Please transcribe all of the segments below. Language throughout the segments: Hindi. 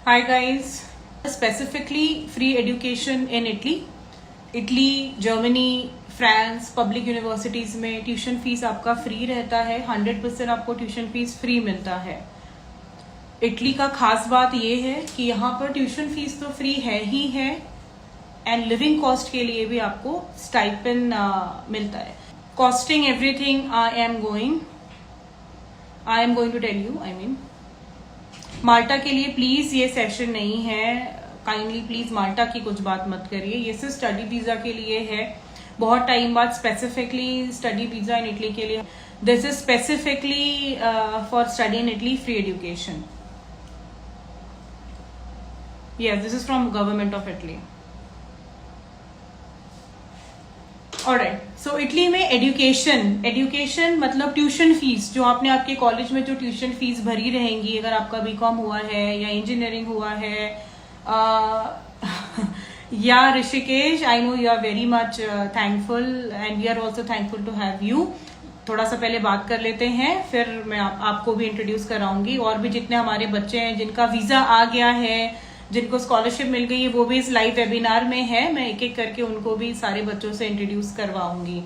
Hi guys, specifically free education in Italy, Germany, France public universities में ट्यूशन फीस आपका फ्री रहता है। 100% आपको ट्यूशन फीस फ्री मिलता है। इटली का खास बात ये है कि यहाँ पर ट्यूशन फीस तो फ्री है ही है एंड लिविंग कॉस्ट के लिए भी आपको स्टाइपेंड मिलता है। Costing everything I am going to tell you. Malta के लिए प्लीज ये सेशन नहीं है, काइंडली प्लीज माल्टा की कुछ बात मत करिए। ये सिर्फ स्टडी वीजा के लिए है। बहुत टाइम बाद specifically study visa in Italy के लिए। This is specifically for study in Italy free education. Yes, this is from government of Italy. Alright, so Italy में एजुकेशन मतलब ट्यूशन फीस, जो आपने आपके कॉलेज में जो ट्यूशन फीस भरी रहेंगी, अगर आपका बीकॉम हुआ है या इंजीनियरिंग हुआ है या Rishikesh, I know you are very much thankful and we are also thankful to have you. थोड़ा सा पहले बात कर लेते हैं, फिर मैं आपको भी इंट्रोड्यूस कराऊंगी। और भी जितने हमारे बच्चे हैं जिनका वीजा आ गया है, जिनको स्कॉलरशिप मिल गई है, वो भी इस लाइव वेबिनार में है। मैं एक एक करके उनको भी सारे बच्चों से इंट्रोड्यूस करवाऊंगी।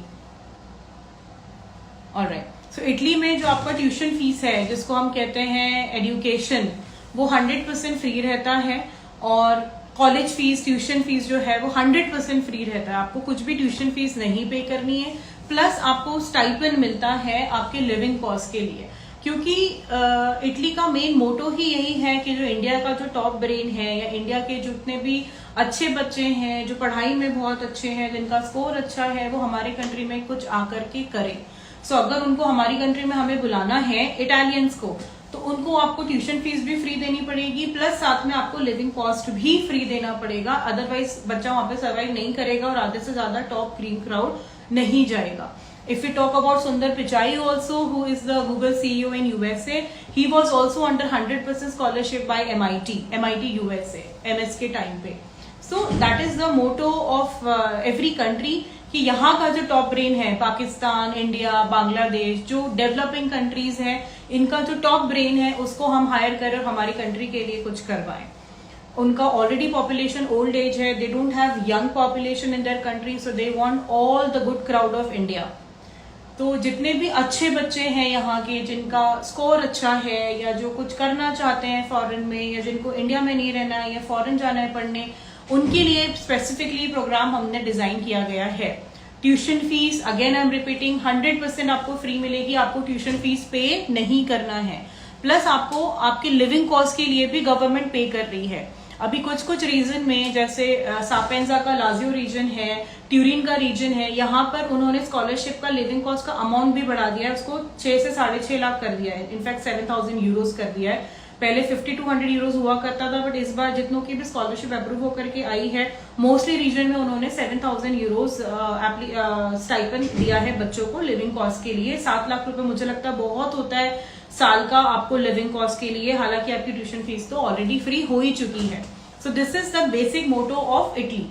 ऑलराइट, सो इटली में जो आपका ट्यूशन फीस है, जिसको हम कहते हैं एजुकेशन, वो 100% फ्री रहता है। और कॉलेज फीस, ट्यूशन फीस जो है वो 100% फ्री रहता है। आपको कुछ भी ट्यूशन फीस नहीं पे करनी है। प्लस आपको स्टाइपेंड मिलता है आपके लिविंग कॉस्ट के लिए, क्योंकि इटली का मेन मोटो ही यही है कि जो इंडिया का जो टॉप ब्रेन है या इंडिया के जितने भी अच्छे बच्चे हैं, जो पढ़ाई में बहुत अच्छे हैं, जिनका स्कोर अच्छा है, वो हमारे कंट्री में कुछ आकर के करें। सो अगर उनको हमारी कंट्री में हमें बुलाना है, इटालियंस को, तो उनको आपको ट्यूशन फीस भी फ्री देनी पड़ेगी, प्लस साथ में आपको लिविंग कॉस्ट भी फ्री देना पड़ेगा। अदरवाइज बच्चा वहां पे सर्वाइव नहीं करेगा और आधे से ज्यादा टॉप क्रीम क्राउड नहीं जाएगा। If we talk about Sundar Pichai also, who is the Google CEO in USA, he was also under 100% scholarship by MIT USA, MS के टाइम पे। So that is the motto of every country कि यहाँ का जो टॉप ब्रेन है, पाकिस्तान, इंडिया, बांग्लादेश, जो डेवलपिंग कंट्रीज हैं, इनका जो टॉप ब्रेन है, उसको हम हायर करें और हमारी कंट्री के लिए कुछ करवाएं। उनका ऑलरेडी पॉपुलेशन ओल्ड एज है, they don't have young population in their country, so they want all the good crowd of India. तो जितने भी अच्छे बच्चे हैं यहाँ के, जिनका स्कोर अच्छा है या जो कुछ करना चाहते हैं फॉरेन में, या जिनको इंडिया में नहीं रहना है या फॉरेन जाना है पढ़ने, उनके लिए स्पेसिफिकली प्रोग्राम हमने डिजाइन किया गया है। Tuition fees again I am repeating 100% आपको फ्री मिलेगी। आपको ट्यूशन फीस पे नहीं करना है। प्लस आपको आपके लिविंग कॉस्ट के लिए भी गवर्नमेंट पे कर रही है। अभी कुछ रीजन में, जैसे सापेंजा का लाजियो रीजन है, ट्यूरिन का रीजन है, यहाँ पर उन्होंने स्कॉलरशिप का लिविंग कॉस्ट का अमाउंट भी बढ़ा दिया है। उसको 6 से 6.5 लाख कर दिया है। इनफैक्ट 7,000 यूरोज कर दिया है। पहले 50 to 100 यूरोज हुआ करता था, बट इस बार जितनों की भी स्कॉलरशिप अप्रूव होकर के आई है, मोस्टली रीजन में उन्होंने 7,000 यूरोज स्टाइपेंड दिया है बच्चों को लिविंग कॉस्ट के लिए। 7 लाख रुपए मुझे लगता है बहुत होता है साल का आपको लिविंग कॉस्ट के लिए, हालांकि आपकी ट्यूशन फीस तो ऑलरेडी फ्री हो ही चुकी है। So this is the basic motto of Italy.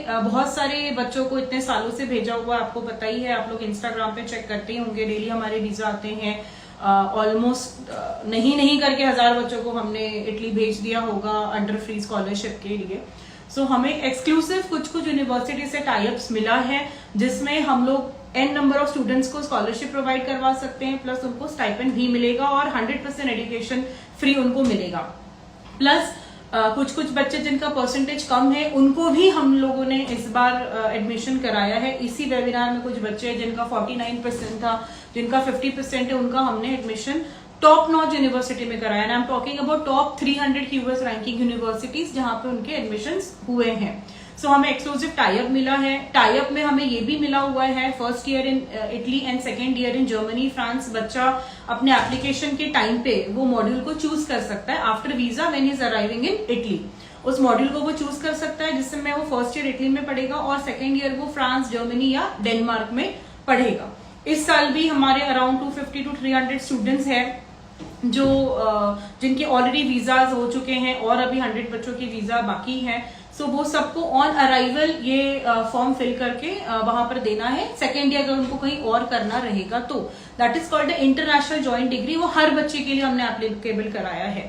बहुत सारे बच्चों को इतने सालों से भेजा हुआ आपको पता ही है, आप लोग इंस्टाग्राम पे चेक करते ही होंगे, डेली हमारे वीजा आते हैं। ऑलमोस्ट नहीं करके 1000 बच्चों को हमने इटली भेज दिया होगा अंडर फ्री स्कॉलरशिप के लिए। सो हमें एक्सक्लूसिव कुछ यूनिवर्सिटी से टाइप्स मिला है, जिसमें हम लोग n नंबर ऑफ स्टूडेंट्स को स्कॉलरशिप प्रोवाइड करवा सकते हैं, प्लस उनको स्टाइपेंड भी मिलेगा और 100% एजुकेशन फ्री उनको मिलेगा। प्लस कुछ बच्चे जिनका परसेंटेज कम है, उनको भी हम लोगों ने इस बार एडमिशन कराया है। इसी वेबिनार में कुछ बच्चे जिनका 49% था, जिनका 50% है, उनका हमने एडमिशन टॉप नॉच यूनिवर्सिटी में कराया। I am talking about top 300 US ranking universities, जहां पे उनके एडमिशन हुए हैं। सो हमें एक्सक्लूसिव टाइप मिला है। टाइप में हमें ये भी मिला हुआ है, first year in Italy and second year in Germany, France. बच्चा अपने एप्लीकेशन के टाइम पे वो मॉड्यूल को चूज कर सकता है after visa when is arriving in Italy. उस मॉड्यूल को वो चूज कर सकता है, जिसमें वो फर्स्ट ईयर इटली में पढ़ेगा और सेकेंड ईयर वो फ्रांस, जर्मनी या डेनमार्क में पढ़ेगा। इस साल भी हमारे अराउंड 250 to 300 स्टूडेंट्स हैं जो जिनके ऑलरेडी वीजाज हो चुके हैं और अभी 100 बच्चों के वीजा बाकी हैं। सो वो सबको ऑन अराइवल ये फॉर्म फिल करके वहां पर देना है। सेकेंड ईयर अगर उनको कहीं और करना रहेगा तो that is called international joint degree. वो हर बच्चे के लिए हमने एप्लीकेबल कराया है।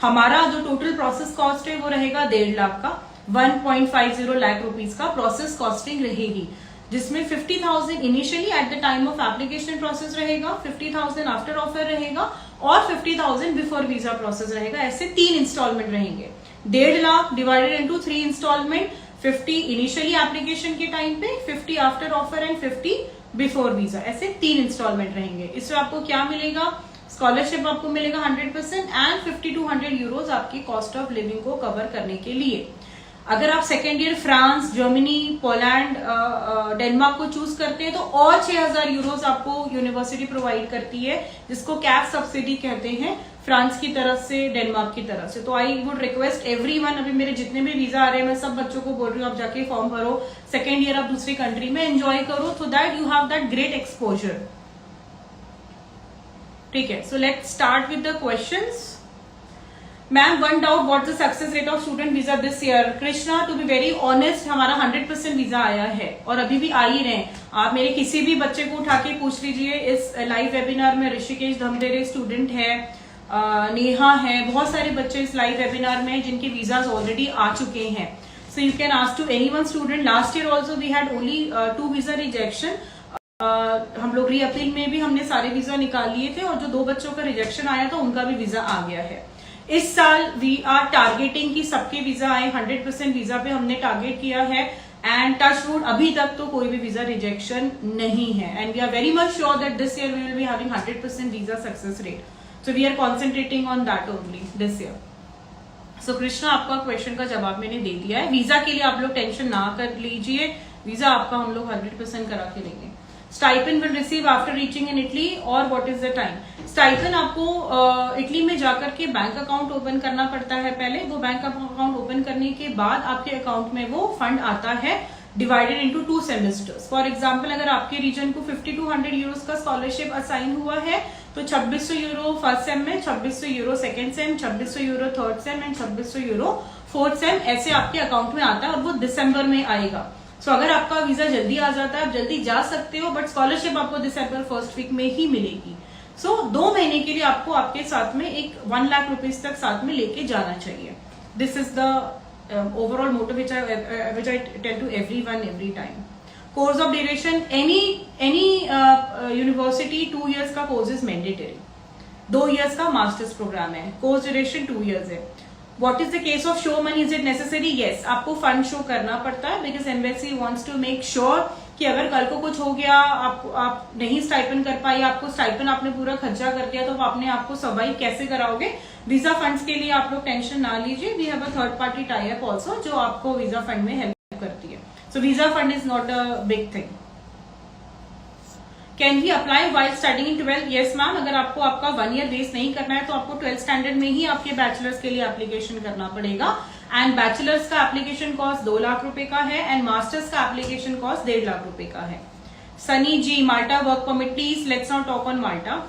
हमारा जो टोटल प्रोसेस कॉस्ट है वो रहेगा 1.5 लाख का, 1.50 लाख रुपीज का प्रोसेस कॉस्टिंग रहेगी, जिसमें 50,000 initially at the time of application process रहेगा, 50,000 आफ्टर ऑफर रहेगा और 50,000 बिफोर वीजा प्रोसेस रहेगा। ऐसे 3 इंस्टॉलमेंट रहेंगे। 1.5 lakh divided into 3 installment, 50 initially application के टाइम पे, 50 after offer and 50 before visa, ऐसे 3 इंस्टॉलमेंट रहेंगे। इसमें आपको क्या मिलेगा? स्कॉलरशिप आपको मिलेगा 100% एंड 50 to 100 यूरोज आपकी कॉस्ट ऑफ लिविंग को कवर करने के लिए। अगर आप second year France, Germany, Poland, Denmark को चूज करते हैं तो और 6,000 यूरोज आपको यूनिवर्सिटी प्रोवाइड करती है, जिसको कैप सब्सिडी कहते हैं, फ्रांस की तरफ से, डेनमार्क की तरफ से। तो आई वुड रिक्वेस्ट एवरीवन, अभी मेरे जितने भी वीजा आ रहे हैं मैं सब बच्चों को बोल रही हूँ आप जाके फॉर्म भरो, सेकेंड ईयर आप दूसरी कंट्री में एंजॉय करो, so that you have that great exposure. ठीक है, so let's start with the questions. Ma'am, one doubt, what the success rate of student visa this year? Krishna, to be very honest, हमारा 100% वीजा आया है और अभी भी आ ही रहे हैं। आप मेरे किसी भी बच्चे को उठा के पूछ लीजिए, इस लाइव वेबिनार में ऋषिकेश धमडेरे स्टूडेंट है, नेहा है, बहुत सारे बच्चे इस लाइव वेबिनार में जिनके वीजाज ऑलरेडी आ चुके हैं। So you can ask to anyone student. Last year also we had only 2 visa rejection. हम लोग री अपील में भी हमने सारे वीजा निकाल लिए थे और जो 2 बच्चों का रिजेक्शन आया था उनका भी वीजा आ गया है। इस साल वी आर टारगेटिंग कि सबके वीजा आए, 100% वीजा पे हमने टारगेट किया है एंड टच वुड अभी तक तो कोई भी वीजा रिजेक्शन नहीं है and we are very much sure that this year we will be having 100% visa success rate, so we are concentrating on that only this year. So Krishna, आपका क्वेश्चन का जवाब मैंने दे दिया है। वीजा के लिए आप लोग टेंशन ना कर लीजिए, वीजा आपका हम लोग 100% करा के देंगे। Stipend will receive after reaching in Italy और what is the time? Stipend आपको इटली में जाकर के बैंक अकाउंट ओपन करना पड़ता है पहले। वो बैंक अकाउंट ओपन करने के बाद आपके अकाउंट में वो फंड आता है divided into 2 semesters. For example, अगर आपके रीजन को 50 to 100 यूरोज का स्कॉलरशिप असाइन हुआ है तो 2600 यूरो फर्स्ट सेम में, 2600 euro second same, 2600 euro third same and 2600 euro fourth same, ऐसे आपके अकाउंट में आता है और वो दिसंबर में आएगा। सो अगर आपका वीजा जल्दी आ जाता है आप जल्दी जा सकते हो, बट स्कॉलरशिप आपको दिसंबर फर्स्ट वीक में ही मिलेगी। सो 2 महीने के लिए आपको आपके साथ में एक 1 लाख रुपीज तक साथ में लेके जाना चाहिए। This is the overall motive which I tell to everyone every time. Course of duration, any university 2 years का कोर्स इज मैंडेटरी, 2 years का मास्टर्स प्रोग्राम है, कोर्स ड्यूरेशन 2 years है। What is the case of show money? Is it necessary? Yes, आपको फंड शो करना पड़ता है because embassy wants to make sure कि अगर कल को कुछ हो गया, आप नहीं स्टाइपन कर पाई, आपको स्टाइपन आपने पूरा खर्चा कर दिया, तो आप अपने आप को सर्वाइव कैसे कराओगे? वीजा फंड्स के लिए आप लोग टेंशन ना लीजिए, we have a third party tie up also जो आपको वीजा फंड में हेल्प करती है। So visa fund is not a big thing. Can we apply while studying in 12? Yes ma'am, अगर आपको आपका 1 year वेस्ट नहीं करना है तो आपको 12th स्टैंडर्ड में ही आपके बैचलर्स के लिए एप्लीकेशन करना पड़ेगा एंड बैचलर्स का एप्लीकेशन कॉस्ट 2 लाख रुपए का है एंड मास्टर्स का एप्लीकेशन कॉस्ट 1.5 लाख रुपए का है। Sunny ji, Malta work permit, please let's not talk on Malta.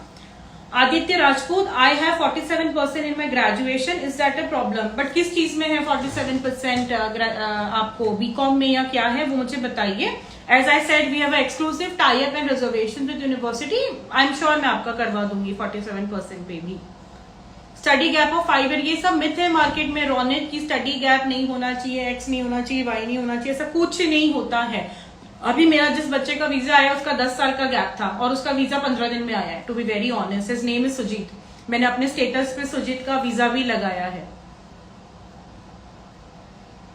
Aditya Rajput, I have 47% in my graduation, is that a problem? But किस चीज में है 47% आपको, बीकॉम में या क्या है वो मुझे बताइए। As I said, we have an exclusive tie-up and reservation with university. I'm sure मैं आपका करवा दूंगी 47% पे भी। स्टडी गैप ऑफ 5 year, ये सब मिथ है मार्केट में रौनक की स्टडी गैप नहीं होना चाहिए, एक्स नहीं होना चाहिए, वाई नहीं होना चाहिए, ऐसा कुछ नहीं होता है। अभी मेरा जिस बच्चे का वीजा आया उसका 10 साल का गैप था और उसका वीजा 15 दिन में आया है। To be very honest, his name is Sujit, मैंने अपने स्टेटस पे सुजीत का वीजा भी लगाया है।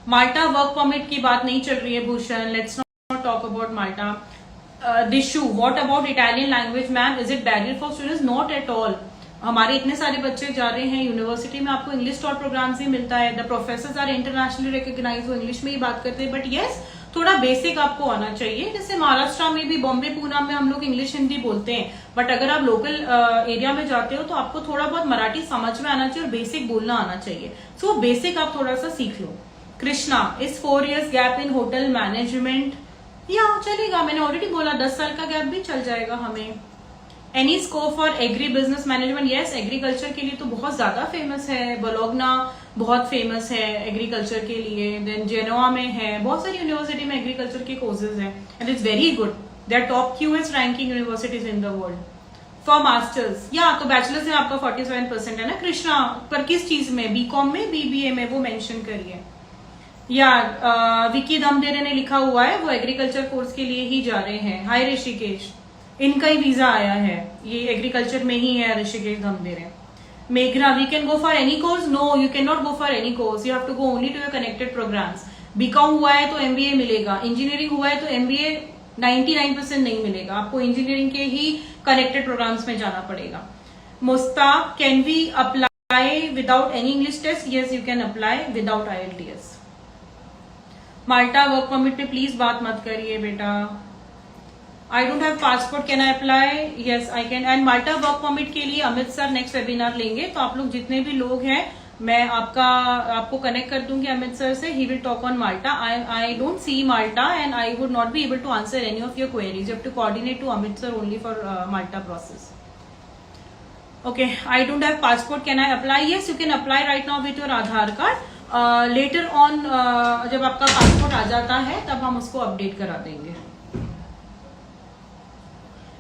माल्टा वर्क परमिट की बात नहीं चल रही है Bhushan, let's not talk about Malta. दिशु, what about Italian language ma'am, is it barrier for students? Not at all. हमारे इतने सारे बच्चे जा रहे हैं यूनिवर्सिटी में, आपको इंग्लिश टॉट प्रोग्राम ही मिलता है, the professors are internationally recognised, वो इंग्लिश में ही बात करते हैं, बट यस थोड़ा बेसिक आपको आना चाहिए। जैसे महाराष्ट्र में भी, बॉम्बे पूना में हम लोग इंग्लिश हिंदी बोलते हैं, बट अगर आप लोकल एरिया में जाते हो तो आपको थोड़ा बहुत मराठी समझ में आना चाहिए और बेसिक बोलना आना चाहिए। सो बेसिक आप थोड़ा सा सीख लो। Krishna, is 4 years gap in hotel management? या चलेगा, मैंने ऑलरेडी बोला 10 साल का गैप भी चल जाएगा हमें। Any scope for agri business management? Yes, agriculture के लिए तो बहुत ज्यादा फेमस है, बोलोग्ना बहुत फेमस है एग्रीकल्चर के लिए, देन जेनोआ में है, बहुत सारी यूनिवर्सिटी में एग्रीकल्चर के कोर्सेज हैं and it's very good, they are top QS ranking universities in the world. For masters या तो बैचलर्स में आपका 47% है ना कृष्णा, पर किस चीज में, बीकॉम में, बीबीए में, वो मेंशन करिए। या विकी दमदेरे ने लिखा हुआ है वो एग्रीकल्चर कोर्स के लिए ही जा रहे हैं। हाय ऋषिकेश, इनका ही वीजा आया है, ये एग्रीकल्चर में ही है ऋषिकेश दमदेरे। मेघना, we can go for any course, no you can not go for any course, you have to go only to your connected programs. BCom हुआ है तो एमबीए मिलेगा, इंजीनियरिंग हुआ है तो एमबीए 99% नहीं मिलेगा, आपको इंजीनियरिंग के ही कनेक्टेड प्रोग्राम्स में जाना पड़ेगा। Mushtaq, can we apply without any English test? Yes you can apply without IELTS। Malta, work permit पे प्लीज बात मत करिए बेटा। I don't have passport, can I apply? Yes I can. And Malta work permit के लिए अमित सर नेक्स्ट वेबिनार लेंगे, तो आप लोग जितने भी लोग हैं मैं आपको कनेक्ट कर दूंगी अमित सर से। He will talk on Malta. I don't see Malta and I would not be able to answer any of your queries, you have to coordinate to Amit sir only for Malta process. Okay, I don't have passport, can I apply? Yes you can apply right now with your Aadhaar card. Later on जब आपका पासपोर्ट आ जाता है तब हम उसको अपडेट करा देंगे।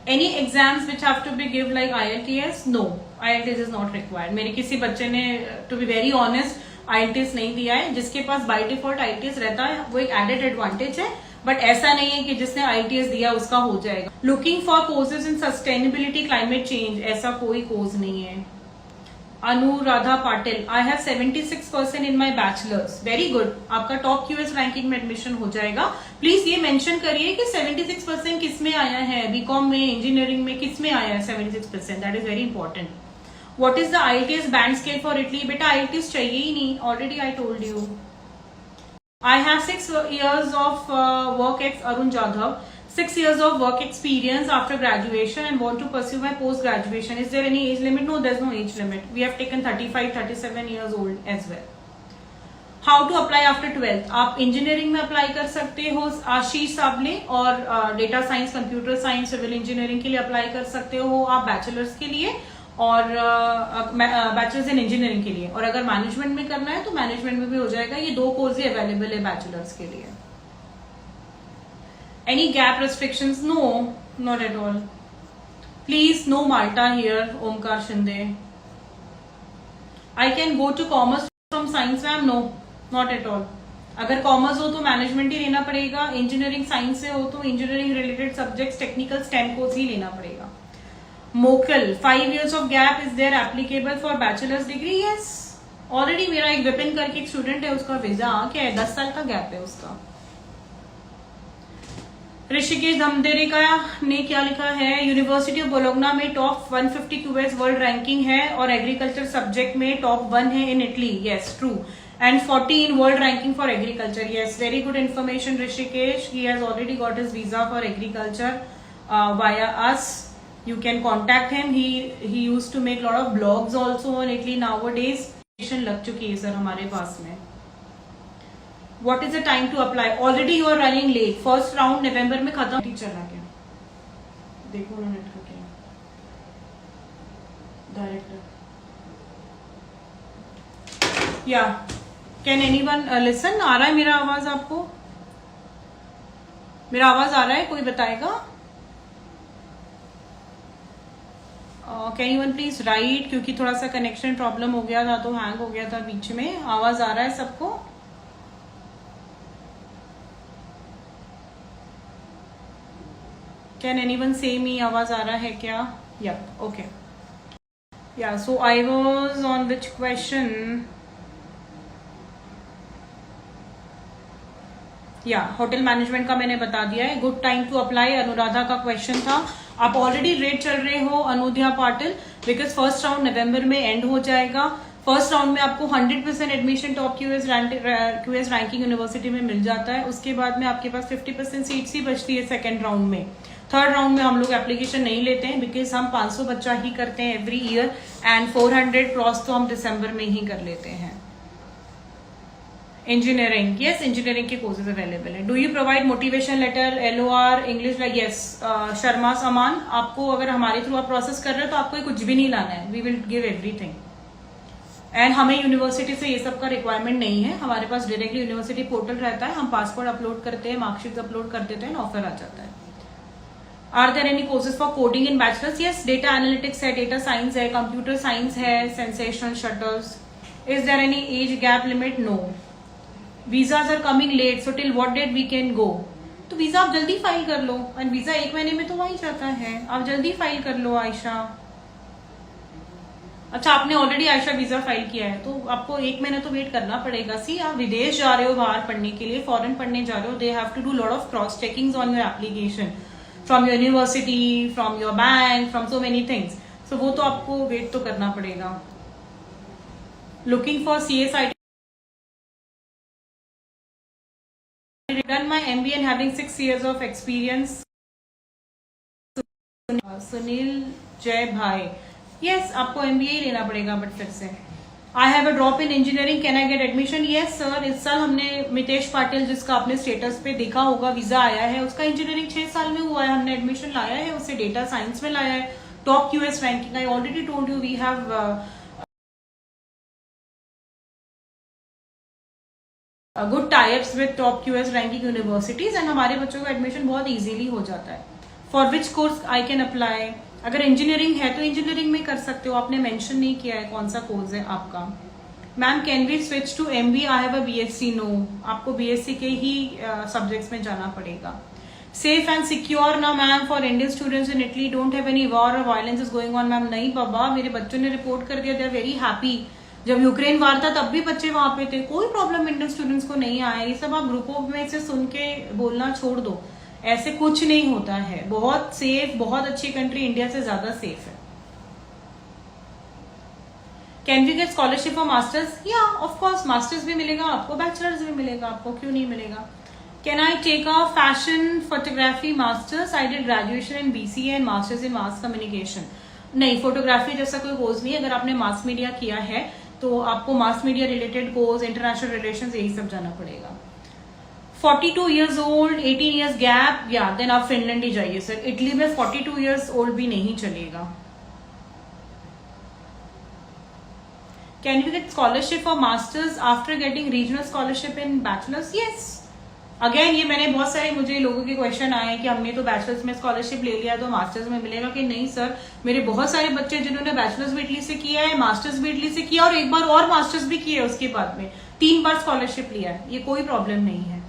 Any exams which have to be give like IELTS? No, IELTS is not required. मेरे किसी बच्चे ने, to be very honest, IELTS नहीं दिया है। जिसके पास बाय डिफॉल्ट IELTS रहता है वो एक एडेड एडवांटेज है, बट ऐसा नहीं है कि जिसने IELTS दिया उसका हो जाएगा। Looking for courses in sustainability climate change, ऐसा कोई कोर्स नहीं है। Anuradha Patil, I have 76% in my bachelors, very good, आपका टॉप QS रैंकिंग में एडमिशन हो जाएगा। प्लीज ये मेंशन करिए कि 76% किस में आया है, बीकॉम में, इंजीनियरिंग में, किस में आया है 76%, that is very important. What is the IELTS band scale for Italy? बेटा IELTS चाहिए ही नहीं, already I told you. I have 6 years of work ex Arun Jadhav, 6 years of work experience after graduation and want to pursue my post graduation. Is there any age limit? No, there's no age limit. We have taken 35, 37 years old as well. How to apply after 12th? आप इंजीनियरिंग में अप्लाई कर सकते हो आशीष साबले, और data science, computer science, civil engineering के लिए अप्लाई कर सकते हो आप बैचलर्स के लिए, और बैचलर्स इन इंजीनियरिंग के लिए। और अगर मैनेजमेंट में करना है तो मैनेजमेंट में भी हो जाएगा। ये 2 कोर्स ही अवेलेबल है बैचलर्स के लिए। Any gap restrictions? No, not at all. Please, no Malta here, Omkar Shinde. I can go to commerce from science ma'am? No, not at all. अगर कॉमर्स हो तो मैनेजमेंट ही लेना पड़ेगा, इंजीनियरिंग साइंस से हो तो engineering related subjects, technical STEM course ही लेना पड़ेगा। मोकल, 5 years of gap is there applicable for bachelor's degree? Yes, already मेरा एक विपिन करके एक स्टूडेंट है, उसका वीजा क्या है, 10 साल का गैप है उसका। ऋषिकेश धमदेरे का ने क्या लिखा है, यूनिवर्सिटी ऑफ बोलोग्ना में टॉप 150 QS वर्ल्ड रैंकिंग है, और एग्रीकल्चर सब्जेक्ट में टॉप 1 है in Italy. Yes true, and 40 in world ranking for agriculture. Yes, very good information Rishikesh. He has already got his visa for agriculture via us, you can contact him. He used to make lot of blogs also in Italy nowadays. लग चुकी है सर हमारे पास में। What is the time to apply? Already you are running late. First round नवंबर में खत्म चला गया, देखो ना नेट का क्या डायरेक्टर। या कैन एनीवन लिसन? आ रहा है मेरा आवाज आपको? मेरा आवाज आ रहा है, कोई बताएगा? Can you one please right, क्योंकि थोड़ा सा कनेक्शन प्रॉब्लम हो गया था तो हैंग हो गया था बीच में। आवाज आ रहा है सबको? Can anyone say me? आवाज आ रहा है क्या? Yep, okay. Yeah, so I was on which question? Yeah, hotel management का मैंने बता दिया है। Good time to apply, Anuradha का क्वेश्चन था। आप ऑलरेडी रेट चल रहे हो Anudya Patil, because first round नवंबर में एंड हो जाएगा। फर्स्ट राउंड में आपको 100% admission top QS ranking university में मिल जाता है। उसके बाद में आपके पास 50% सीट्स ही बचती है सेकेंड राउंड में। थर्ड राउंड में हम लोग एप्लीकेशन नहीं लेते हैं, बिकॉज हम 500 बच्चा ही करते हैं एवरी ईयर, एंड 400 क्रॉस तो हम दिसंबर में ही कर लेते हैं। इंजीनियरिंग, यस इंजीनियरिंग के कोर्सेज अवेलेबल है। Do you provide motivation letter, LOR, English? Yes Sharma सामान, आपको अगर हमारे थ्रू आप प्रोसेस कर रहे हो तो आपको कुछ भी नहीं लाना है, we will give everything. And हमें यूनिवर्सिटी से ये सब का रिक्वायरमेंट नहीं है, हमारे पास डायरेक्टली यूनिवर्सिटी पोर्टल रहता है, हम पासपोर्ट अपलोड करते हैं, मार्कशीट अपलोड कर देते हैं, ऑफर आ जाता है। Are there any courses for coding in bachelors? Yes, data analytics है, डेटा साइंस है, कंप्यूटर साइंस है, sensational shuttles. Is there any age gap limit? No. Visas are coming late, so till what date we can go? तो वीजा आप जल्दी फाइल कर लो, एंड वीजा 1 महीने में तो आ ही जाता है. आप जल्दी फाइल कर लो आयशा. अच्छा, आपने ऑलरेडी आयशा वीजा फाइल किया है, तो आपको 1 महीना तो वेट करना पड़ेगा. सी, आप विदेश जा रहे हो बाहर पढ़ने के लिए, फॉरेन पढ़ने जा रहे हो, they have to do lot of cross checkings on your application from your university, from your bank, from so many things. So वो तो आपको वेट तो करना पड़ेगा. Looking for CSIT. Done my MBA and having 6 years of experience. Sunil जय भाई. यस, आपको MBA ही लेना पड़ेगा, बट फिर से आई have a drop in engineering, can I get admission? Yes sir. इस साल हमने मितेश पाटिल, जिसका आपने स्टेटस पे देखा होगा, वीजा आया है, उसका इंजीनियरिंग 6 साल में हुआ है. हमने एडमिशन लाया है, उसे डेटा साइंस में लाया है, top QS ranking. I already told you we have good types with top QS ranking universities, and हमारे बच्चों का एडमिशन बहुत इजीली हो जाता है. For which course I can apply? अगर इंजीनियरिंग है तो इंजीनियरिंग में कर सकते हो. आपने मेंशन नहीं किया है कौन सा कोर्स है आपका. Ma'am, can we switch to MBA? I have a BSc. No, आपको BSc के ही सब्जेक्ट्स में जाना पड़ेगा. सेफ एंड सिक्योर ना ma'am for Indian students in Italy? Don't have any war और violence is going on? Ma'am नहीं बाबा, मेरे बच्चों ने रिपोर्ट कर दिया, दे आर वेरी हैप्पी. जब यूक्रेन वार था तब भी बच्चे वहां पे थे, कोई प्रॉब्लम इंडियन स्टूडेंट्स को नहीं आया. ये सब आप ग्रुपों में से सुन के बोलना छोड़ दो. ऐसे कुछ नहीं होता है. बहुत सेफ, बहुत अच्छी कंट्री, इंडिया से ज्यादा सेफ है. Can we get scholarship for masters? या ऑफ कोर्स, मास्टर्स भी मिलेगा आपको, बैचलर्स भी मिलेगा आपको, क्यों नहीं मिलेगा. Can I take a fashion photography masters? I did graduation in BCA and masters in mass communication. नहीं, फोटोग्राफी जैसा कोई कोर्स नहीं. अगर आपने मास मीडिया किया है तो आपको mass media related course, international relations, यही सब जाना पड़ेगा. 42 years old, 18 years गैप, या देन आप फिनलैंड ही जाइए सर. इटली में 42 years old भी नहीं चलेगा. Can you get scholarship for masters after getting regional scholarship in bachelors? Yes. Again, ये मैंने बहुत सारे, मुझे लोगों के क्वेश्चन आए हैं कि हमने तो बैचलर्स में स्कॉलरशिप ले लिया तो मास्टर्स में मिलेगा कि नहीं. सर, मेरे बहुत सारे बच्चे जिन्होंने बैचलर्स भी इटली से किया है, मास्टर्स भी इटली से किया, और एक बार और मास्टर्स भी किया है उसके बाद में, 3 बार स्कॉलरशिप लिया है. ये कोई प्रॉब्लम नहीं है.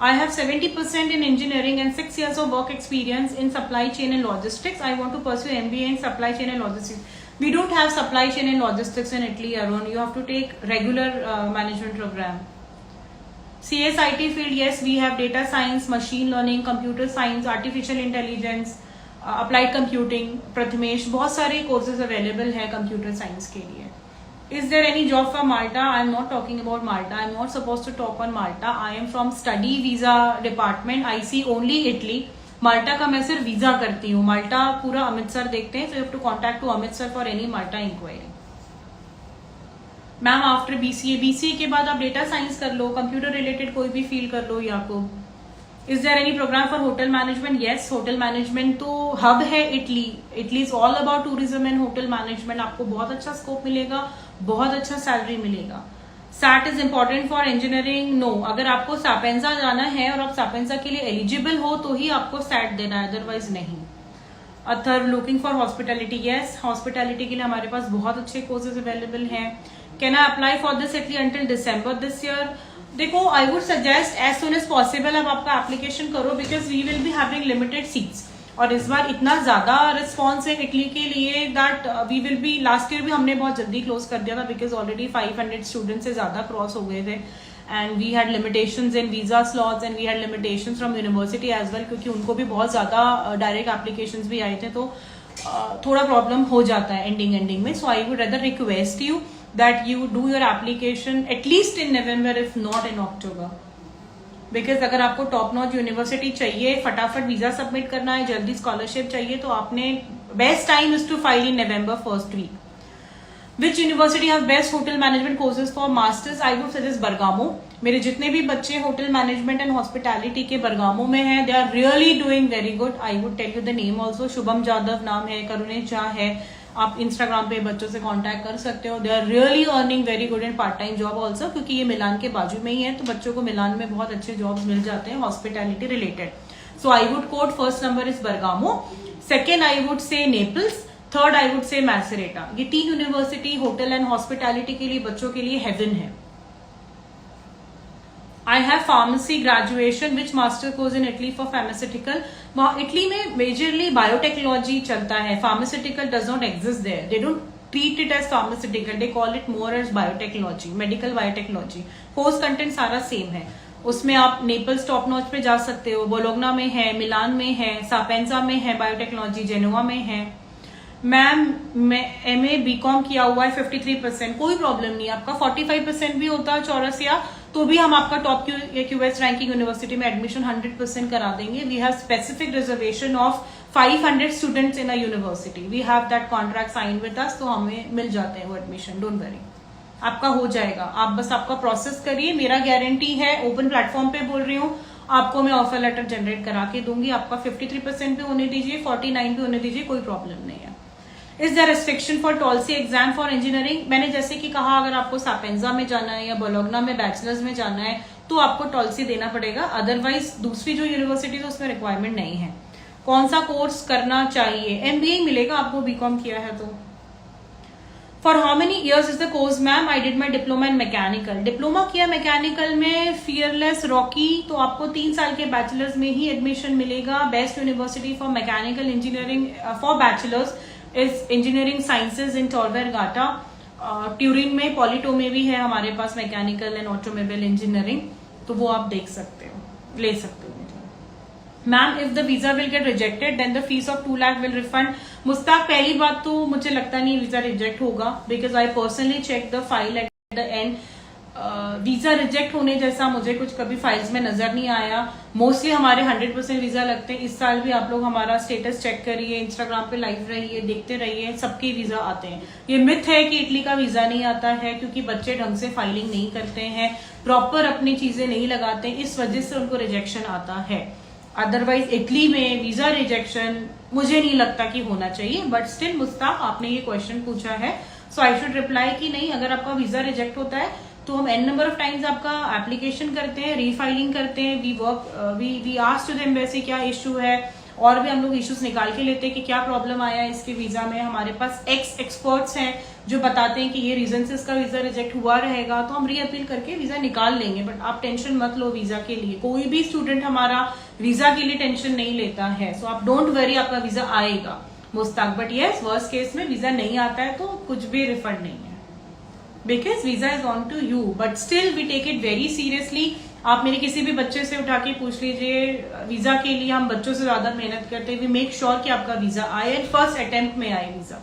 I have 70% in engineering and 6 years of work experience in supply chain and logistics. I want to pursue MBA in supply chain and logistics. We don't have supply chain and logistics in Italy Arun. You have to take regular management programme. CSIT field, yes, we have data science, machine learning, computer science, artificial intelligence, applied computing. Prathamesh, बहुत सारे कोर्सेज अवेलेबल है कंप्यूटर साइंस के लिए. Is there any job for Malta? I am not talking about Malta. I am not supposed to talk on Malta. I am from study visa department. I see only Italy. माल्टा का मैं सिर्फ वीजा करती हूँ. माल्टा पूरा अमित सर देखते हैं, so you have to contact to Amit sir for any Malta inquiry. Ma'am, after BCA के बाद आप डेटा साइंस कर लो, कंप्यूटर रिलेटेड कोई भी फील्ड कर लो. Yakub, is there any program for hotel management? Yes, hotel management तो हब है Italy. Italy is all about tourism and hotel management. आपको बहुत अच्छा स्कोप मिलेगा, बहुत अच्छा सैलरी मिलेगा. SAT is important for engineering? No. अगर आपको सापेंजा जाना है और आप सापेंजा के लिए एलिजिबल हो तो ही आपको सैट देना है, अदरवाइज नहीं. Athar, looking for hospitality? Yes, hospitality के लिए हमारे पास बहुत अच्छे कोर्सेज अवेलेबल हैं. Can I apply for this Italy until December this year? देखो, I would suggest as soon as possible आप आपका एप्लीकेशन करो, because we will be having limited seats. और इस बार इतना ज्यादा रिस्पॉन्स है इटली के लिए that we will be. Last year भी हमने बहुत जल्दी क्लोज कर दिया था, बिकॉज ऑलरेडी 500 स्टूडेंट्स से ज्यादा क्रॉस हो गए थे, and we had limitations in visa slots and we had limitations from university as well, क्योंकि उनको भी बहुत ज्यादा डायरेक्ट एप्लीकेशंस भी आए थे, तो थोड़ा प्रॉब्लम हो जाता है एंडिंग में. So I would rather request you that you do your application at least in November if not in October. Because अगर आपको टॉप नॉच यूनिवर्सिटी चाहिए, फटाफट वीजा सबमिट करना है, जल्दी स्कॉलरशिप चाहिए, तो आपने best time is to file in November first week. Which university have best hotel management courses for masters? I would suggest Bergamo. मेरे जितने भी बच्चे होटल मैनेजमेंट एंड हॉस्पिटैलिटी के बरगामो में हैं, they are really doing very good. I would tell you the name also. Shubham Jadhav नाम है, करुणेश झा है. आप इंस्टाग्राम पे बच्चों से कांटेक्ट कर सकते हो. They are really earning very good in part time job also, क्योंकि ये मिलान के बाजू में ही है, तो बच्चों को मिलान में बहुत अच्छे जॉब्स मिल जाते हैं hospitality related. So I would quote first number is Bergamo, second I would say Naples, third I would say Macerata. ये 3 यूनिवर्सिटी होटल एंड हॉस्पिटैलिटी के लिए बच्चों के लिए हेवन है। I have pharmacy graduation which master course in Italy for pharmaceutical. Italy में मेजरली बायोटेक्नोलॉजी चलता है, pharmaceutical does not exist there, they don't treat it as pharmaceutical, they call it more as biotechnology, medical biotechnology. Course content सारा सेम है। उसमें आप नेपल्स टॉप नॉच पे जा सकते हो, बोलोग्ना में है, मिलान में है, सापेंजा में है बायोटेक्नोलॉजी, जेनोवा में है। मैम मैं MA BCom किया हुआ है 53%, कोई प्रॉब्लम नहीं। आपका 45% भी होता है चौरसिया तो भी हम आपका टॉप QS रैंकिंग यूनिवर्सिटी में एडमिशन 100% करा देंगे। We have specific reservation of 500 students in a university, we have that contract sign with us, तो हमें मिल जाते हैं वो एडमिशन, डोंट वरी, आपका हो जाएगा। आप बस आपका प्रोसेस करिए, मेरा गारंटी है, ओपन प्लेटफॉर्म पे बोल रही हूँ, आपको मैं ऑफर लेटर जनरेट करा के दूंगी। आपका 53% पे होने दीजिए, 49 पे होने दीजिए, कोई प्रॉब्लम नहीं है। Is the restriction for TOLC exam for engineering? मैंने जैसे कि कहा, अगर आपको सापेंजा में जाना है या बोलोग्ना में बैचलर्स में जाना है तो आपको टॉल्सी देना पड़ेगा, अदरवाइज दूसरी जो यूनिवर्सिटी है उसमें रिक्वायरमेंट नहीं है। कौन सा कोर्स करना चाहिए? MBA मिलेगा आपको, BCom किया है तो। For how many years is the course? Ma'am I did my diploma in mechanical. Diploma किया मैकेनिकल में फियरलेस रॉकी, तो आपको 3 साल के बैचलर्स में ही एडमिशन मिलेगा। Best university for mechanical engineering for bachelors is engineering sciences इन टर वेरगाटा। ट्यूरिन में, पॉलिटो में भी है हमारे पास मैकेनिकल एंड ऑटोमोबाइल इंजीनियरिंग, तो वो आप देख सकते हो, ले सकते हो। Ma'am if the visa will get rejected then the fees of 2 lakh will refund? Mushtaq, पहली बात तो मुझे लगता नहीं वीजा रिजेक्ट होगा, because I personally check the file at the end. Visa reject होने जैसा मुझे कुछ कभी फाइल्स में नजर नहीं आया। मोस्टली हमारे 100% वीजा लगते हैं। इस साल भी आप लोग हमारा स्टेटस चेक करिए, इंस्टाग्राम पे लाइव रहिए, देखते रहिए, सबके वीजा आते हैं। ये मिथ है कि इटली का वीजा नहीं आता है, क्योंकि बच्चे ढंग से फाइलिंग नहीं करते हैं, प्रॉपर अपनी चीजें नहीं लगाते, इस वजह से उनको रिजेक्शन आता है। अदरवाइज इटली में वीजा रिजेक्शन मुझे नहीं लगता कि होना चाहिए, बट स्टिल मुस्ताक आपने ये क्वेश्चन पूछा है, सो आई शुड रिप्लाई कि नहीं, अगर आपका वीजा रिजेक्ट होता है तो हम n नंबर ऑफ टाइम्स आपका एप्लीकेशन करते हैं, रीफाइलिंग करते हैं, we ask to the embassy क्या इशू है, और भी हम लोग इश्यूज निकाल के लेते हैं कि क्या प्रॉब्लम आया है इसके वीजा में। हमारे पास एक्सपर्ट्स हैं जो बताते हैं कि ये रीजन से इसका वीजा रिजेक्ट हुआ रहेगा, तो हम री अपील करके वीजा निकाल लेंगे। बट आप टेंशन मत लो वीजा के लिए, कोई भी स्टूडेंट हमारा वीजा के लिए टेंशन नहीं लेता है, सो आप डोंट वरी, आपका वीजा आएगा Mushtaq. But yes, worst case में वीजा नहीं आता है तो कुछ भी रिफंड नहीं है, because visa is on to you, but still we take it very seriously. आप मेरे किसी भी बच्चे से उठा के पूछ लीजिए, वीजा के लिए हम बच्चों से ज्यादा मेहनत करते हैं। वी मेक श्योर कि आपका वीजा आए, फर्स्ट अटेम्प्ट में आए visa.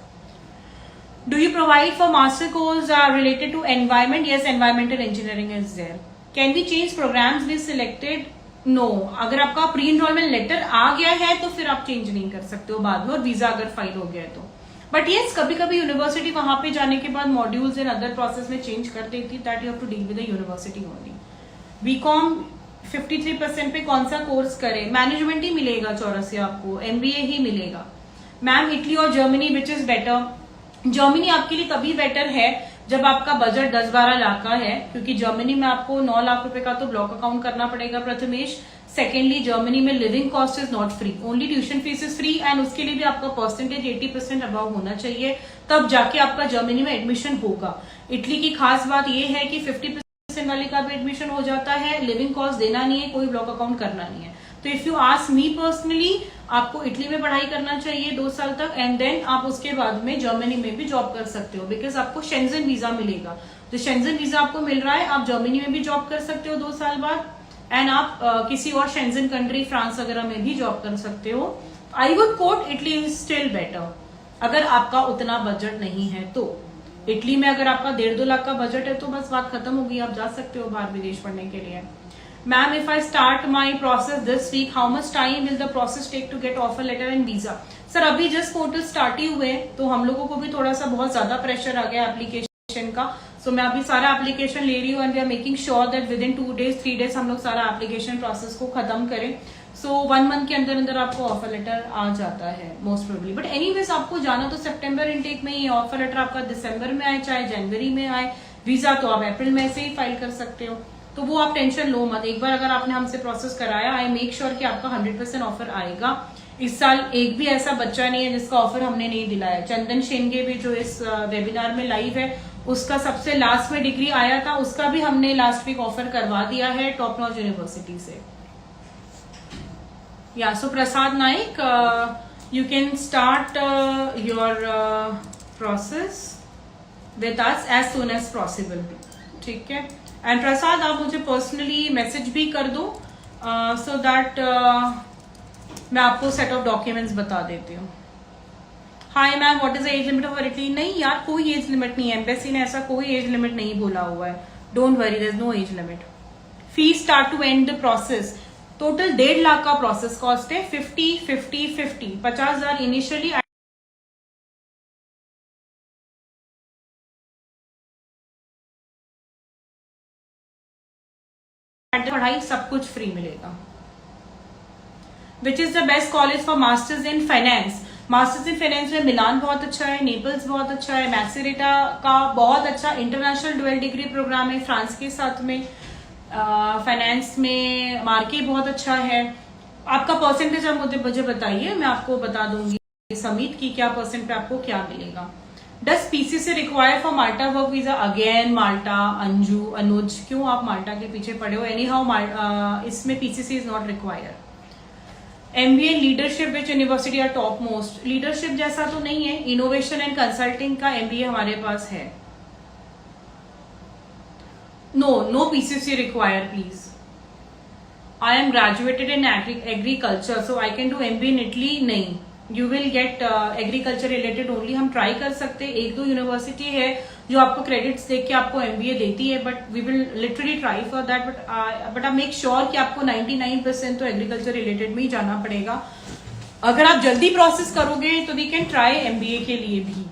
Do you provide for master course related to environment? Yes, environmental engineering is there. Can we change programmes we selected? No, अगर आपका प्री इनरोलमेंट लेटर आ गया है तो फिर आप चेंज नहीं कर सकते हो बाद में, और वीजा अगर फाइल हो गया है तो। बट यस, कभी कभी यूनिवर्सिटी वहां पे जाने के बाद मॉड्यूल्स एंड अदर प्रोसेस में चेंज कर देती, that you have to deal with the university only. BCom 53% पे कौन सा कोर्स करें? मैनेजमेंट ही मिलेगा चौरसिया आपको, MBA ही मिलेगा। मैम इटली और Germany which is better? Germany आपके लिए तभी बेटर है जब आपका बजट 10-12 लाख का है, क्योंकि जर्मनी में आपको 9 लाख रुपए का तो ब्लॉक अकाउंट करना पड़ेगा प्रथमेश। सेकेंडली, जर्मनी में living cost is not free, only tuition fees is free, and उसके लिए भी आपका परसेंटेज 80% अबव होना चाहिए, तब जाके आपका जर्मनी में एडमिशन होगा। इटली की खास बात यह है कि 50% वाले का भी एडमिशन हो जाता है, लिविंग कॉस्ट देना नहीं है, कोई ब्लॉक अकाउंट करना नहीं है। तो if you ask me personally, आपको इटली में पढ़ाई करना चाहिए 2 साल तक, एंड देन आप उसके बाद में जर्मनी में भी जॉब कर सकते हो, बिकॉज आपको शेंजन वीजा मिलेगा। जो शेंजन वीजा आपको मिल रहा है, आप जर्मनी में भी जॉब कर सकते हो 2 साल बाद, एंड आप किसी और शेंजन कंट्री, फ्रांस वगैरह में भी जॉब कर सकते हो। I would quote Italy is still better, अगर आपका उतना बजट नहीं है तो। इटली में अगर आपका 1.5-2 लाख का बजट है तो बस बात खत्म होगी, आप जा सकते हो बाहर विदेश पढ़ने के लिए। Ma'am if I start my process this week, how much time will the process take to get offer letter and visa? Sir अभी जस्ट पोर्टल स्टार्ट ही हुए, तो हम लोगों को भी थोड़ा सा बहुत ज्यादा प्रेशर आ गया एप्लीकेशन का। सो मैं अभी सारा एप्लीकेशन ले रही हूँ, and we are making sure that within 2 days 3 days हम लोग सारा एप्लीकेशन प्रोसेस को खत्म करें। सो 1 month के अंदर अंदर आपको ऑफर लेटर आ जाता है मोस्ट प्रोबेबली। बट एनीवेज आपको जाना तो सितंबर इनटेक में ही, ऑफर लेटर आपका दिसंबर में आए चाहे जनवरी में आए, वीजा तो आप अप्रैल में से ही फाइल कर सकते हो। तो वो आप टेंशन लो मत। एक बार अगर आपने हमसे प्रोसेस कराया, आई मेक श्योर कि आपका 100% ऑफर आएगा। इस साल एक भी ऐसा बच्चा नहीं है जिसका ऑफर हमने नहीं दिलाया। चंदन शेंगे भी जो इस वेबिनार में लाइव है, उसका सबसे लास्ट में डिग्री आया था, उसका भी हमने लास्ट वीक ऑफर करवा दिया है टॉप नॉच यूनिवर्सिटी से। या so Prasad Naik, you can start your process with us as soon as possible, ठीक है। एंड प्रसाद आप मुझे पर्सनली मैसेज भी कर दो सो दैट मैं आपको सेट ऑफ डॉक्यूमेंट्स बता देती हूँ। Hi ma'am, what is the age limit of Italy? नहीं यार, कोई एज लिमिट नहीं है, एम्बेसी ने ऐसा कोई एज लिमिट नहीं बोला हुआ है। Don't worry, there is no age limit. Fee start to end the process, total 1.5 lakh का प्रोसेस कॉस्ट है। 50 50 इनिशियली, पढ़ाई सब कुछ फ्री मिलेगा। Which is the best college for masters in finance? Masters in finance में मिलान बहुत अच्छा है, नेपल्स बहुत अच्छा है, मैक्सेरेटा का बहुत अच्छा इंटरनेशनल डुअल डिग्री प्रोग्राम है फ्रांस के साथ में। फाइनेंस में मार्के बहुत अच्छा है। आपका परसेंटेज आप मुझे बताइए, मैं आपको बता दूंगी समीत की क्या परसेंट पे आपको क्या मिलेगा। Does PCC require for Malta work visa? Again Malta, Anju, Anuj, क्यों आप माल्टा के पीछे पड़े हो? एनी हाउ इसमें PCC is not require. MBA leadership which university are top most? Leadership जैसा तो नहीं है, इनोवेशन एंड कंसल्टिंग का एमबीए हमारे पास है। No PCC require please. I am graduated in agriculture so I can do MBA in Italy? नहीं, you will get agriculture related only. हम ट्राई कर सकते हैं, 1-2 यूनिवर्सिटी है जो आपको क्रेडिट्स देख के आपको एमबीए देती है, but we will literally try for that. But आप मेक श्योर कि आपको 99% तो एग्रीकल्चर रिलेटेड में ही जाना पड़ेगा। अगर आप जल्दी प्रोसेस करोगे तो वी कैन ट्राई एमबीए के लिए भी।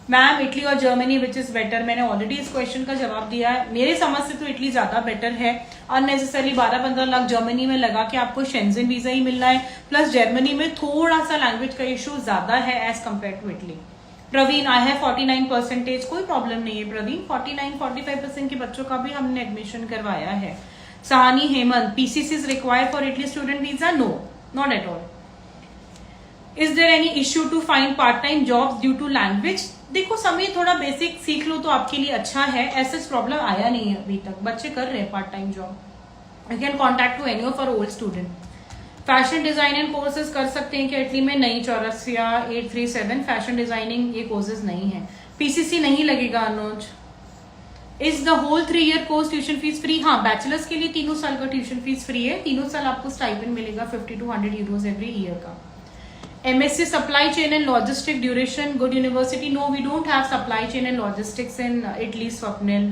मैम इटली और जर्मनी विच इज बेटर? मैंने ऑलरेडी इस क्वेश्चन का जवाब दिया है। मेरे समझ से तो इटली ज्यादा बेटर है। अननेसेसरी 12-15 लाख जर्मनी में लगा के आपको शेंजन वीजा ही मिल रहा है, प्लस जर्मनी में थोड़ा सा लैंग्वेज का इशू ज्यादा है as compare to Italy. Praveen, I है 49%, कोई प्रॉब्लम नहीं है प्रवीण। 49-45% के बच्चों का भी हमने एडमिशन करवाया है। Sahani Hemant, PCC is required for Italy student visa? No, not at all. Is there any issue to find part time job due to language? देखो समय थोड़ा बेसिक सीख लो तो आपके लिए अच्छा है, ऐसा प्रॉब्लम आया नहीं है अभी तक, बच्चे कर रहे हैं part time job. You can contact to any of our old student. Fashion designing courses कर सकते हैं क्या इटली में? नहीं, चौरसिया 837 फैशन डिजाइनिंग ये कोर्सेज नहीं है। पीसीसी नहीं लगेगा Anuj. Is the whole 3 year course tuition fees free? हाँ, बैचलर्स के लिए 3 साल का ट्यूशन फीस फ्री है। 3 साल आपको स्टाइपेंड मिलेगा 50 to 100 euros एवरी ईयर का। MSc Supply Chain and Logistics duration, good university? No, we don't have supply chain and logistics in Italy, Swapnil.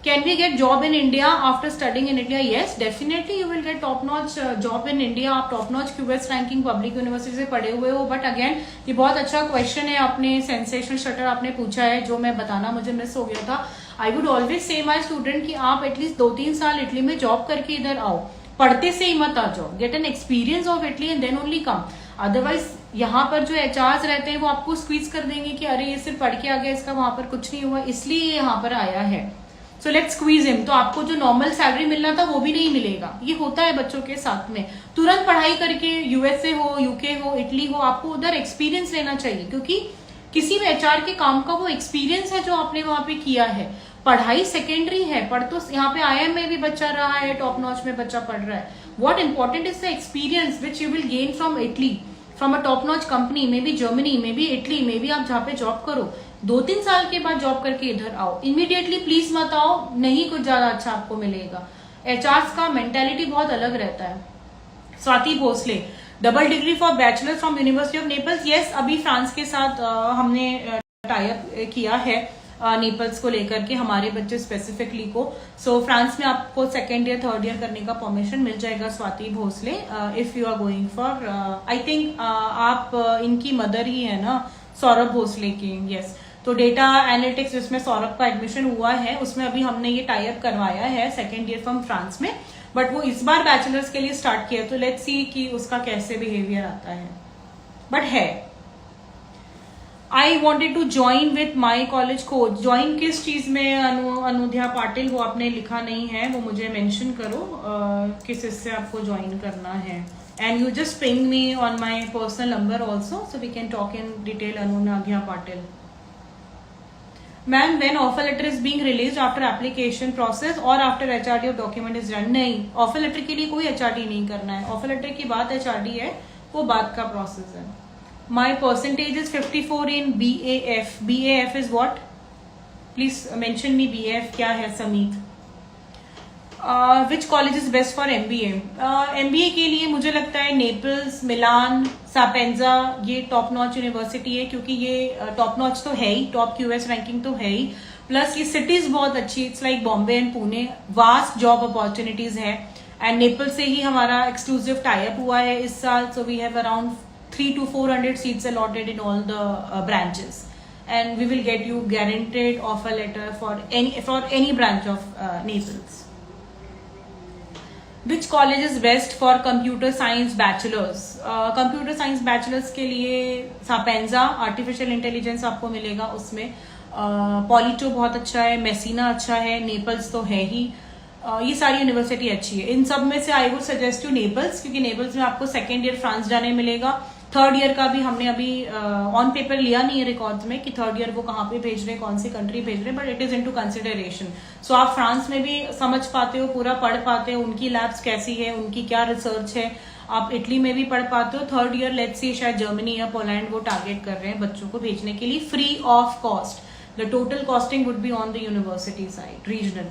Can we get job in India after studying in India? Yes, definitely you will get top notch job in India. आप top notch QS ranking public university से पढ़े हुए हो। बट अगेन ये बहुत अच्छा क्वेश्चन है, आपने सेंसेशनल शटर आपने पूछा है जो मैं बताना मुझे मिस हो गया था। I would always say my student कि आप एटलीस्ट 2-3 साल इटली में जॉब करके इधर आओ, पढ़ते से ही मत आ जाओ। Get an experience of Italy and then only come. Otherwise यहाँ पर जो एचआर्स रहते हैं वो आपको स्क्वीज कर देंगे कि अरे ये सिर्फ पढ़ के आ गया, इसका वहां पर कुछ नहीं हुआ, इसलिए ये यहाँ पर आया है, सो लेट्स स्क्वीज हिम। तो आपको जो नॉर्मल सैलरी मिलना था वो भी नहीं मिलेगा। ये होता है बच्चों के साथ में। तुरंत पढ़ाई करके यूएसए हो, यूके हो, इटली हो, आपको उधर एक्सपीरियंस लेना चाहिए, क्योंकि किसी भी एचआर के काम का वो एक्सपीरियंस है जो आपने वहां पे किया है। पढ़ाई सेकेंडरी है, पढ़ तो यहाँ पे IIM में भी बच्चा रहा है, टॉप नॉच में बच्चा पढ़ रहा है। What important is the experience which you will gain from Italy, from a top notch company, may be Germany, may be Italy, may be आप जहाँ पे जॉब करो। 2-3 साल के बाद जॉब करके इधर आओ, इमीडिएटली प्लीज मत आओ, नहीं कुछ ज्यादा अच्छा आपको मिलेगा। एचआर्स का मेंटेलिटी बहुत अलग रहता है। Swati Bhosale, double degree for bachelor from university of Naples? Yes, अभी फ्रांस के साथ हमने टाइप किया है नेपल्स को लेकर के, हमारे बच्चे स्पेसिफिकली को। सो फ्रांस में आपको 2nd ईयर 3rd ईयर करने का परमिशन मिल जाएगा Swati Bhosale, if you are going for, I think आप इनकी मदर ही है ना, सौरभ भोसले की। यस, तो डेटा एनालिटिक्स जिसमें सौरभ का एडमिशन हुआ है उसमें अभी हमने ये टाइप करवाया है 2nd ईयर फ्रॉम फ्रांस में, बट वो इस बार बैचलर्स के लिए स्टार्ट किया, तो लेट्स सी कि उसका कैसे बिहेवियर आता है, बट है। I wanted to join with my college coach. Join किस चीज में अनुध्या पाटिल, वो आपने लिखा नहीं है, वो मुझे मेंशन करो किस इससे आपको ज्वाइन करना है. And you just ping me on my personal number also so we can talk in detail. Anudhya Patil. Ma'am when offer letter is being release after application process और after HRD of document is done. नहीं, ऑफर लेटर के लिए कोई एचआरडी नहीं करना है. ऑफर लेटर की बात एचआरडी है, वो बात का प्रोसेस है. My percentage is 54 in BAF. BAF is what? Please mention me BAF क्या है Samit. Which college is best for MBA? MBA के लिए मुझे लगता है नेपल्स, मिलान, सापेंजा ये टॉप नॉच यूनिवर्सिटी है, क्योंकि ये टॉप नॉच तो है ही, टॉप QS रैंकिंग तो है ही, प्लस ये सिटीज बहुत अच्छी. It's like Bombay and Pune. Vast job opportunities है. एंड नेपल से ही हमारा एक्सक्लूसिव टाइप हुआ है इस साल. So we have around 300 to 400 seats allotted in all the branches, and we will get you guaranteed offer letter for any branch of Naples. Which college is best for computer science bachelors? Computer science bachelors के लिए सापेंजा, आर्टिफिशियल इंटेलिजेंस आपको मिलेगा उसमें. पॉलिटो बहुत अच्छा है, मेसिना अच्छा है, नेपल्स तो है ही. ये सारी यूनिवर्सिटी अच्छी है. इन सब में से आई वुड सजेस्ट यू नेपल्स, क्योंकि नेपल्स में आपको सेकेंड ईयर फ्रांस जाने मिलेगा. थर्ड ईयर का भी हमने अभी ऑन पेपर लिया नहीं है रिकॉर्ड्स में कि थर्ड ईयर वो कहाँ पे भेज रहे हैं, कौन सी कंट्री भेज रहे हैं, but it is into consideration. So आप फ्रांस में भी समझ पाते हो, पूरा पढ़ पाते हो, उनकी लैब्स कैसी है, उनकी क्या रिसर्च है. आप इटली में भी पढ़ पाते हो. थर्ड ईयर लेट्स सी शायद जर्मनी या पोलैंड वो टारगेट कर रहे हैं बच्चों को भेजने के लिए free of cost. The total costing would be on the university side regional.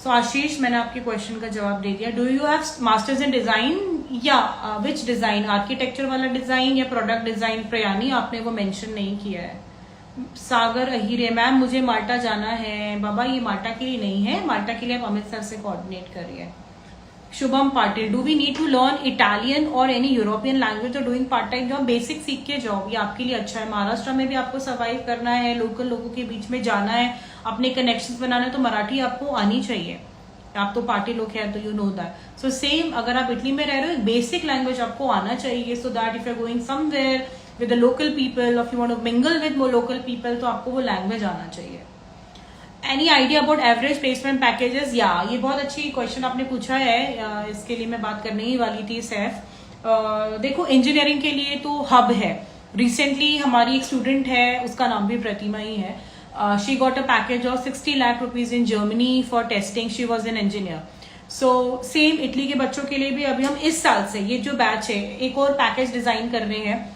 So Ashish, मैंने आपके क्वेश्चन का जवाब दे दिया. Do you have masters in design? या विच डिजाइन, आर्किटेक्चर वाला डिजाइन या प्रोडक्ट डिजाइन? प्रयानी, आपने वो मेंशन नहीं किया है. सागर अहीरे, मैम मुझे माल्टा जाना है. बाबा ये माल्टा के लिए नहीं है, माल्टा के लिए आप अमृतसर से कोऑर्डिनेट करिए. Shubham Patil, do we need to learn Italian और एनी यूरोपियन लैंग्वेज और doing part time job? Basic सीख के जॉब, ये आपके लिए अच्छा है. महाराष्ट्र में भी आपको सर्वाइव करना है, लोकल लोगों के बीच में जाना है, अपने कनेक्शंस बनाना है, तो मराठी आपको आनी चाहिए. आप तो पार्टी लोग हैं तो you know that. So same अगर आप इटली में रह रहे हो, बेसिक लैंग्वेज आपको आना चाहिए, so that if you are going somewhere with the local people, if you want to mingle with more local people, तो आपको वो लैंग्वेज आना चाहिए. Any idea about average placement packages? या ये बहुत अच्छी क्वेश्चन आपने पूछा है, इसके लिए मैं बात करने ही वाली थी. सैफ, देखो इंजीनियरिंग के लिए तो हब है. रिसेंटली हमारी एक स्टूडेंट है, उसका नाम भी प्रतिमा ही है. She got a package of 60 lakh rupees in Germany for testing. She was an engineer. So same Italy के बच्चों के लिए भी अभी हम इस साल से ये जो बैच है एक और पैकेज डिजाइन कर रहे हैं,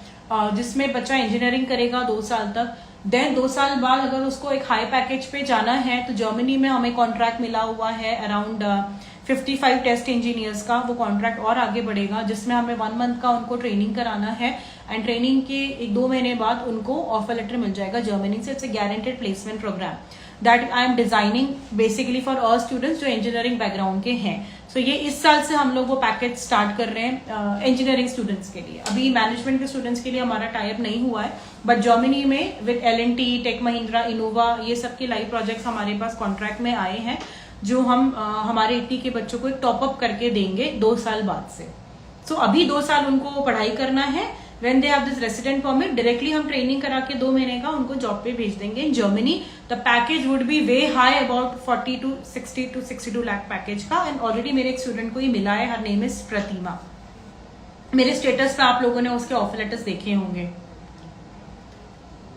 जिसमें बच्चा इंजीनियरिंग करेगा 2 साल तक. देन 2 साल बाद अगर उसको एक हाई पैकेज पे जाना है तो जर्मनी में हमें कॉन्ट्रैक्ट मिला हुआ है अराउंड 55 टेस्ट इंजीनियर्स का. वो कॉन्ट्रैक्ट और आगे बढ़ेगा, जिसमें हमें 1 मंथ का उनको ट्रेनिंग कराना है. एंड ट्रेनिंग के 1-2 महीने बाद उनको ऑफर लेटर मिल जाएगा जर्मनी से. It's a guaranteed placement programme that I am designing basically for all students जो इंजीनियरिंग बैकग्राउंड के हैं. सो ये इस साल से हम लोग वो पैकेज स्टार्ट कर रहे हैं इंजीनियरिंग स्टूडेंट्स के लिए. अभी मैनेजमेंट के स्टूडेंट्स के लिए हमारा टाइप नहीं हुआ है, बट जर्मनी में with L&T, Tech Mahindra, Innova, ये सब के लाइव प्रोजेक्ट्स हमारे पास कॉन्ट्रैक्ट में आए हैं, जो हम हमारे इटली के बच्चों को एक टॉपअप करके देंगे 2 साल बाद से. सो अभी 2 साल उनको पढ़ाई करना है. When they have this resident permit, directly हम ट्रेनिंग करा के 2 महीने का उनको जॉब पे भेज देंगे in Germany. The package would be way high, about 40 to 60 to 62 lakh package का. एंड ऑलरेडी मेरे एक स्टूडेंट को ये मिला है. हर नेम इज प्रतिमा. मेरे स्टेटस पे आप लोगों ने उसके ऑफर लेटर्स देखे होंगे.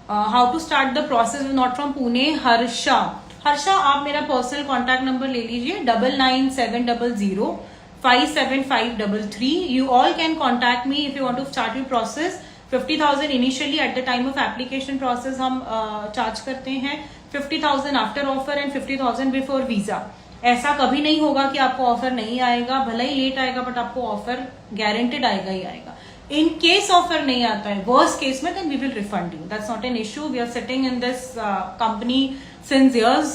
How to start the process not from Pune? Harsha, आप मेरा पर्सनल कॉन्टैक्ट नंबर ले लीजिए 9970057533. You all can contact me if you want to start your process. 50,000 initially at the time of application process हम चार्ज करते हैं. 50,000 after offer and 50,000 before visa. ऐसा कभी नहीं होगा कि आपको ऑफर नहीं आएगा, भले ही लेट आएगा बट आपको ऑफर गारंटेड आएगा ही आएगा. इन केस ऑफर नहीं आता है, वर्स्ट केस में, then we will refund you. That's not an issue. We are sitting in this company since years,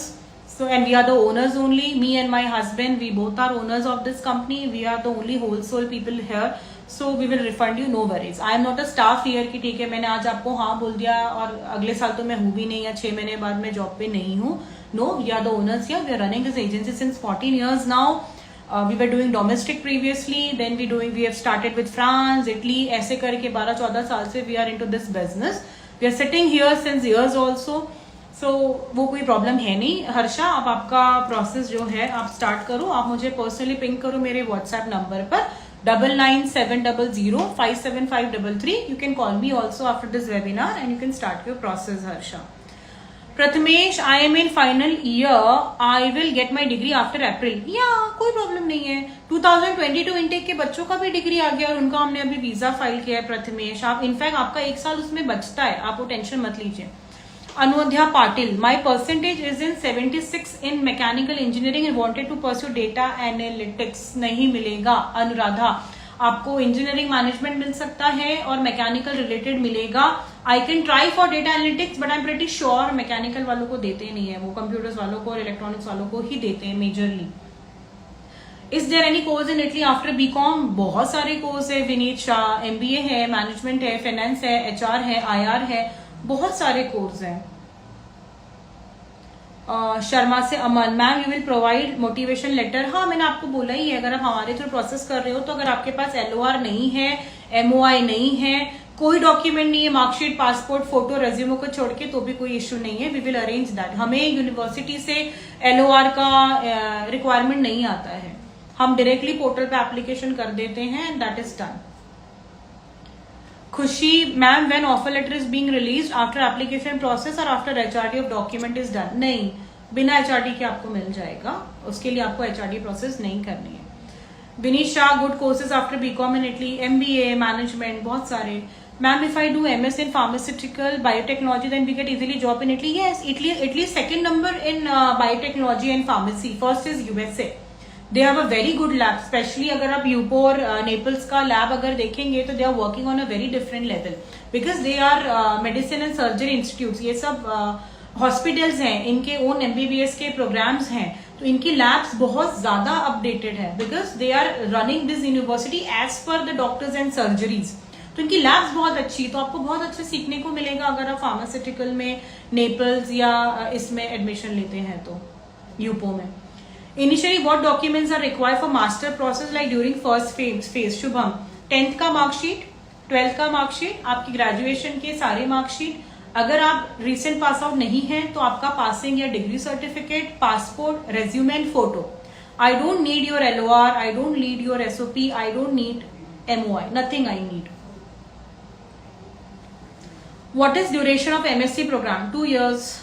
so and we are the owners only. Me and my husband, we both are owners of this company. We are the only wholesale people here, so we will refund you, no worries. I am not a staff here कि ठीक है मैंने आज आपको हाँ बोल दिया और अगले साल तो मैं हूँ भी नहीं या 6 महीने बाद मैं जॉब पे नहीं हूँ. No, we are the owners here. We are running this agency since 14 years now. We were doing domestic previously, then we have started with France, Italy, ऐसे करके 12-14 साल से we are into this business. We are sitting here since years also, so वो कोई प्रॉब्लम है नहीं। हर्षा, आप आपका प्रोसेस जो है आप स्टार्ट करो, आप मुझे पर्सनली पिंग करो मेरे व्हाट्सएप नंबर पर 9970057533। You can call me also after this webinar and you can start your process. Harsha. Prathamesh, I am in final year, I will get my degree after अप्रैल। या कोई प्रॉब्लम नहीं है, 2022 इनटेक के बच्चों का भी डिग्री आ गया और उनका हमने अभी वीजा फाइल किया है। प्रथमेश, आप इनफैक्ट आपका 1 साल उसमें बचता है, आप वो टेंशन मत लीजिए। Anudhya Patil, my percentage is in 76 in mechanical engineering and wanted to pursue data analytics. नहीं मिलेगा अनुराधा, आपको इंजीनियरिंग मैनेजमेंट मिल सकता है और मैकेनिकल रिलेटेड मिलेगा। I can try for data analytics but I am pretty sure mechanical वालों को देते नहीं है, वो कंप्यूटर्स वालों को और इलेक्ट्रॉनिक्स वालों को ही देते हैं majorly. Is there any course in Italy after BCom? बहुत सारे कोर्स है विनीत शाह, MBA है, मैनेजमेंट है, फाइनेंस है, HR है, IR है, बहुत सारे कोर्स हैं। शर्मा से Aman, ma'am you will provide motivation letter. हाँ, मैंने आपको बोला ही है, अगर आप हमारे थ्रू प्रोसेस कर रहे हो तो अगर आपके पास LOR नहीं है, MOI नहीं है, कोई डॉक्यूमेंट नहीं है, मार्कशीट, पासपोर्ट, फोटो, रेज्यूमो को छोड़ के, तो भी कोई इश्यू नहीं है, वी विल अरेंज दैट। हमें यूनिवर्सिटी से LOR का रिक्वायरमेंट नहीं आता है, हम डायरेक्टली पोर्टल पे एप्लीकेशन कर देते हैं and that is done. Khushi, ma'am when offer letter is being released after application process और after HRD of document is done? नहीं, बिना HRD के आपको मिल जाएगा, उसके लिए आपको HRD प्रोसेस नहीं करनी है। Vineet Shah, good courses after BCom in Italy, MBA, management, बहुत सारे। Ma'am if I do MS in pharmaceutical biotechnology then we get easily job in Italy? Yes, Italy second number in biotechnology and pharmacy, first is USA। They have a very good lab, specially अगर आप यूपोर नेपल्स का लैब अगर देखेंगे तो they are working on a very different level because they are medicine and surgery institute, ये सब हॉस्पिटल्स हैं, इनके ओन MBBS के प्रोग्राम्स हैं, तो इनकी लैब्स बहुत ज्यादा अपडेटेड है because they are running this university as per the doctors and surgeries, तो इनकी लैब्स बहुत अच्छी, तो आपको बहुत अच्छे सीखने को मिलेगा अगर आप फार्मास्यूटिकल में नेपल्स या इसमें एडमिशन लेते हैं तो यूपो में। Initially, what documents are required for master process like during first phase? Shubham, 10th का मार्कशीट, 12th का मार्कशीट, आपकी ग्रेजुएशन के सारे मार्कशीट, अगर आप रिसेंट पास आउट नहीं है तो आपका पासिंग या degree certificate, passport, resume and photo. I don't need your LOR, I don't need your SOP, I don't need MOI, nothing I need. What is duration of MSc program? 2 years.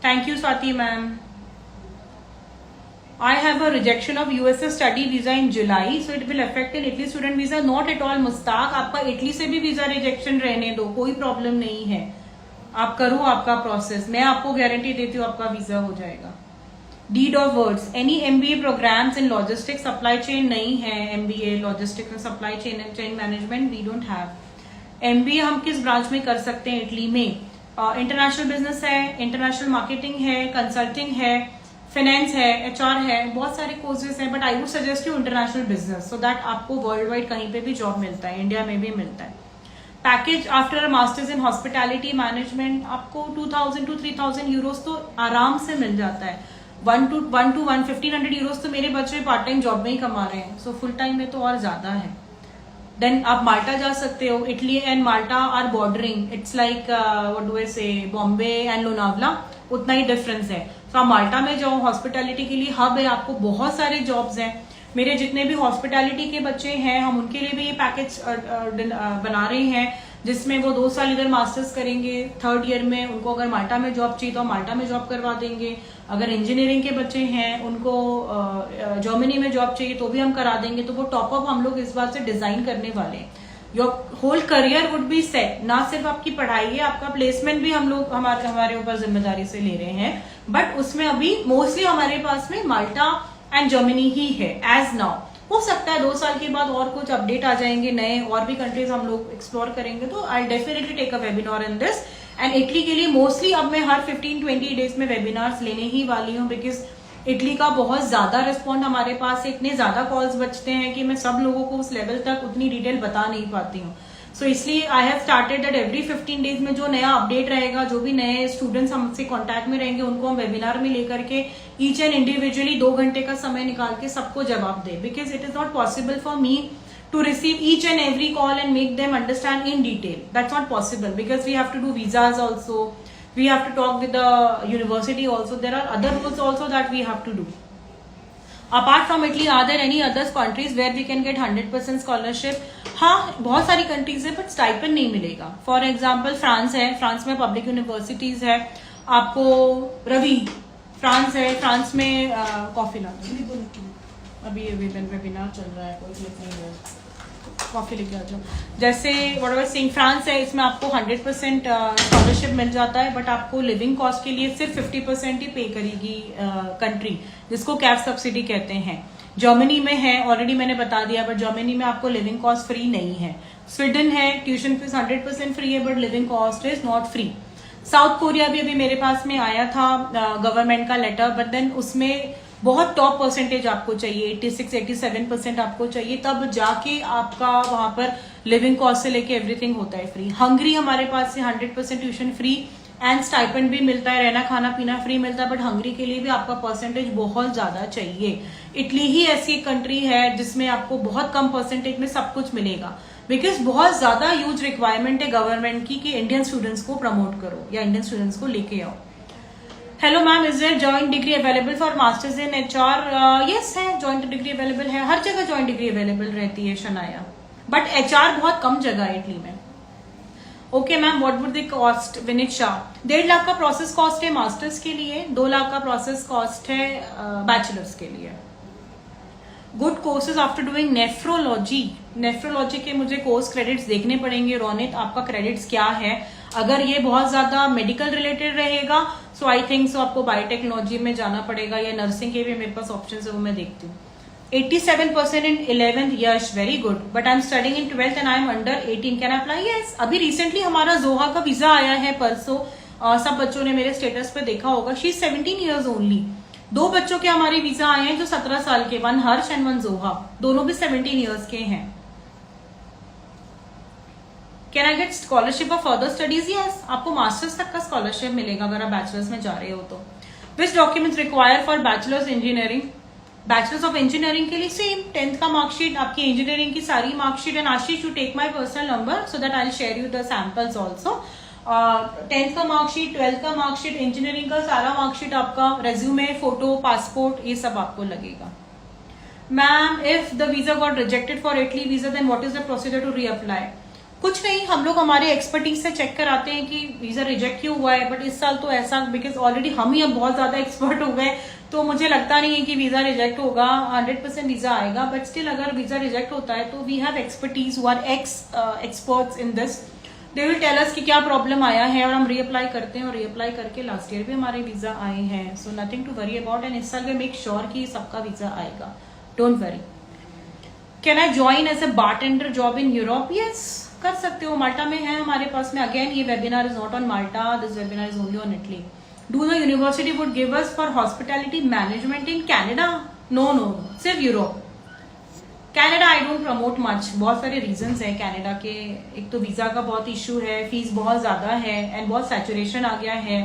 Thank you, Swati ma'am. I have a rejection of USA study visa in July, so it will affect an Italy student visa. Not at all, Mushtaq, आपका इटली से भी वीजा रिजेक्शन रहने दो, कोई प्रॉब्लम नहीं है, आप करो आपका प्रोसेस, मैं आपको गारंटी देती हूँ आपका वीजा हो जाएगा। Deed of words, any MBA programmes in logistics supply chain? नहीं है, MBA logistics and supply chain management we don't have. MBA हम किस ब्रांच में कर सकते हैं इटली में? इंटरनेशनल बिजनेस है, इंटरनेशनल मार्केटिंग है, कंसल्टिंग है, फाइनेंस है, HR है, बहुत सारे कोर्सेज हैं, but I would suggest you international business so that आपको वर्ल्ड वाइड कहीं पे भी जॉब मिलता है, इंडिया में भी मिलता है। Package after masters in hospitality management आपको 2000 to 3000 यूरोज तो आराम से मिल जाता है, 1 to 1500 यूरोज तो मेरे बच्चे पार्ट टाइम जॉब में ही कमा रहे हैं, सो फुल टाइम में तो और ज्यादा है। देन आप माल्टा जा सकते हो, Italy and Malta are bordering, it's like what do I say, Bombay and Lonavala, उतना ही डिफरेंस है। तो आप माल्टा में जाओ, हॉस्पिटैलिटी के लिए हब है, आपको बहुत सारे जॉब्स हैं। मेरे जितने भी हॉस्पिटैलिटी के बच्चे हैं हम उनके लिए भी ये पैकेज बना रहे हैं जिसमें वो 2 साल इधर मास्टर्स करेंगे, 3rd ईयर में उनको अगर माल्टा में जॉब चाहिए तो हम माल्टा में जॉब करवा देंगे, अगर इंजीनियरिंग के बच्चे हैं उनको जर्मनी में जॉब चाहिए तो भी हम करा देंगे। तो वो टॉपअप हम लोग इस बार से डिजाइन करने वाले हैं। Your whole career would be set, ना सिर्फ आपकी पढ़ाई है, आपका प्लेसमेंट भी हम लोग हमारे ऊपर जिम्मेदारी से ले रहे हैं, बट उसमें अभी मोस्टली हमारे पास में माल्टा एंड जर्मनी ही है एज नाउ। हो सकता है 2 साल के बाद और कुछ अपडेट आ जाएंगे, नए और भी कंट्रीज हम लोग एक्सप्लोर करेंगे, तो I definitely take a webinar in this. And Italy के लिए मोस्टली अब मैं हर 15-20 डेज में वेबिनार्स लेने ही वाली हूँ, बिकॉज इटली का बहुत ज्यादा रिस्पॉन्ड हमारे पास है, इतने ज्यादा कॉल्स बचते हैं कि मैं सब लोगों को उस लेवल तक उतनी डिटेल बता नहीं पाती हूँ। सो इसलिए I have started that every 15 days में जो नया अपडेट रहेगा, जो भी नए स्टूडेंट्स हमसे कांटेक्ट में रहेंगे उनको हम वेबिनार में लेकर के ईच एंड इंडिविजुअली 2 घंटे का समय निकाल के सबको जवाब दे, because it is not possible for me to receive each and every call and make them understand in detail. That's not possible because we have to do visas also. We have to talk with the university also. There are other rules also that we have to do. Apart from Italy, are there any other countries where we can get 100% scholarship? हाँ, बहुत सारी कंट्रीज है, बट स्टाइपेंड नहीं मिलेगा. फॉर एग्जाम्पल फ्रांस है, फ्रांस में पब्लिक यूनिवर्सिटीज है. आपको रवि, फ्रांस है, फ्रांस में कॉफी ला दो. अभी वेबिनार चल रहा है, कोई क्लिक नहीं है, कॉफी लेके आ जाओ. जैसे व्हाटएवर सिंग फ्रांस है, इसमें आपको 100% स्कॉलरशिप मिल जाता है, बट आपको लिविंग कॉस्ट के लिए सिर्फ 50% ही पे करेगी कंट्री, जिसको कैप सब्सिडी कहते हैं. जर्मनी में है, ऑलरेडी मैंने बता दिया, बट जर्मनी में आपको लिविंग कॉस्ट फ्री नहीं है. स्वीडन है, ट्यूशन फीस 100% फ्री है, but living cost is not free. South Korea भी अभी मेरे पास में आया था गवर्नमेंट का लेटर, बट देन उसमें बहुत टॉप परसेंटेज आपको चाहिए, 86-87% आपको चाहिए, तब जाके आपका वहां पर लिविंग कॉस्ट से लेके एवरीथिंग होता है फ्री. हंगरी हमारे पास से 100% ट्यूशन फ्री एंड स्टाइपेंड भी मिलता है, रहना खाना पीना फ्री मिलता है, बट हंगरी के लिए भी आपका परसेंटेज बहुत ज्यादा चाहिए. इटली ही ऐसी एक कंट्री है जिसमें आपको बहुत कम परसेंटेज में सब कुछ मिलेगा, बिकॉज बहुत ज्यादा ह्यूज रिक्वायरमेंट है गवर्नमेंट की कि इंडियन स्टूडेंट्स को प्रमोट करो या इंडियन स्टूडेंट्स को लेके आओ. Hello ma'am, is there joint degree available for masters in HR? Yes है, जॉइंट डिग्री अवेलेबल है, हर जगह जॉइंट डिग्री अवेलेबल रहती है शनाया, बट HR बहुत कम जगह है इटली में. Okay ma'am, what would the cost? Vineet Shah, 1.5 lakh का प्रोसेस कॉस्ट है मास्टर्स के लिए, 2 लाख का प्रोसेस कॉस्ट है बैचलर्स के लिए. Good courses after doing nephrology. Nephrology के मुझे कोर्स क्रेडिट्स देखने पड़ेंगे. रोनित, आपका क्रेडिट्स क्या है? अगर ये बहुत ज्यादा मेडिकल रिलेटेड रहेगा सो आई थिंक सो आपको बायोटेक्नोलॉजी में जाना पड़ेगा, या नर्सिंग के भी मेरे पास ऑप्शन है, वो मैं देखती हूँ. 87% इन 11th, Yash, very good, but I am studying in 12th and I am under 18, can apply? Yes. अभी रिसेंटली हमारा जोहा का वीजा आया है परसों, सब बच्चों ने मेरे स्टेटस पे देखा होगा. She is 17 years only. 2 बच्चों के हमारे वीजा आए हैं जो 17 साल के, 1 हर्ष एंड 1 जोहा, दोनों भी 17 years के हैं. Can I get scholarship of further studies? Yes, आपको मास्टर्स तक का स्कॉलरशिप मिलेगा अगर आप बैचलर्स में जा रहे हो तो. Which documents require for bachelors engineering? Bachelors of engineering के लिए सेम 10th का मार्कशीट, आपकी इंजीनियरिंग की सारी marksheet. And Ashish, you take my personal number so that I share you the samples also. 10th का मार्कशीट, 12th का मार्कशीट, इंजीनियरिंग का सारा मार्कशीट, आपका रेज्यूमे, फोटो, पासपोर्ट, ये सब आपको लगेगा. Ma'am, if the visa got rejected for Italy visa then what is the procedure to reapply? कुछ नहीं, हम लोग हमारे एक्सपर्टीज से चेक कराते हैं कि वीजा रिजेक्ट क्यों हुआ है, बट इस साल तो ऐसा, बिकॉज ऑलरेडी हम ही अब बहुत ज्यादा एक्सपर्ट हो गए, तो मुझे लगता नहीं है कि वीजा रिजेक्ट होगा. 100% वीजा आएगा, बट स्टिल अगर वीजा रिजेक्ट होता है तो we have expertise who are experts in this. They will tell us कि क्या प्रॉब्लम आया है, और हम रीअप्लाई करते हैं, और रीअप्लाई करके लास्ट ईयर भी हमारे वीजा आए हैं. So nothing to worry about, and इस साल वी मेक श्योर कि सबका वीजा आएगा, don't worry. Can I join as a bartender job in Europe? Yes, कर सकते हो. माल्टा में है हमारे पास में. अगेन, ये webinar is not on Malta, this webinar is only on Italy. Do the university would give us for hospitality management in Canada? No no, सिर्फ Europe. Canada I don't promote much. बहुत सारे रीजंस हैं कैनेडा के. एक तो वीजा का बहुत इशू है, फीस बहुत ज्यादा है, एंड बहुत सैचुरेशन आ गया है.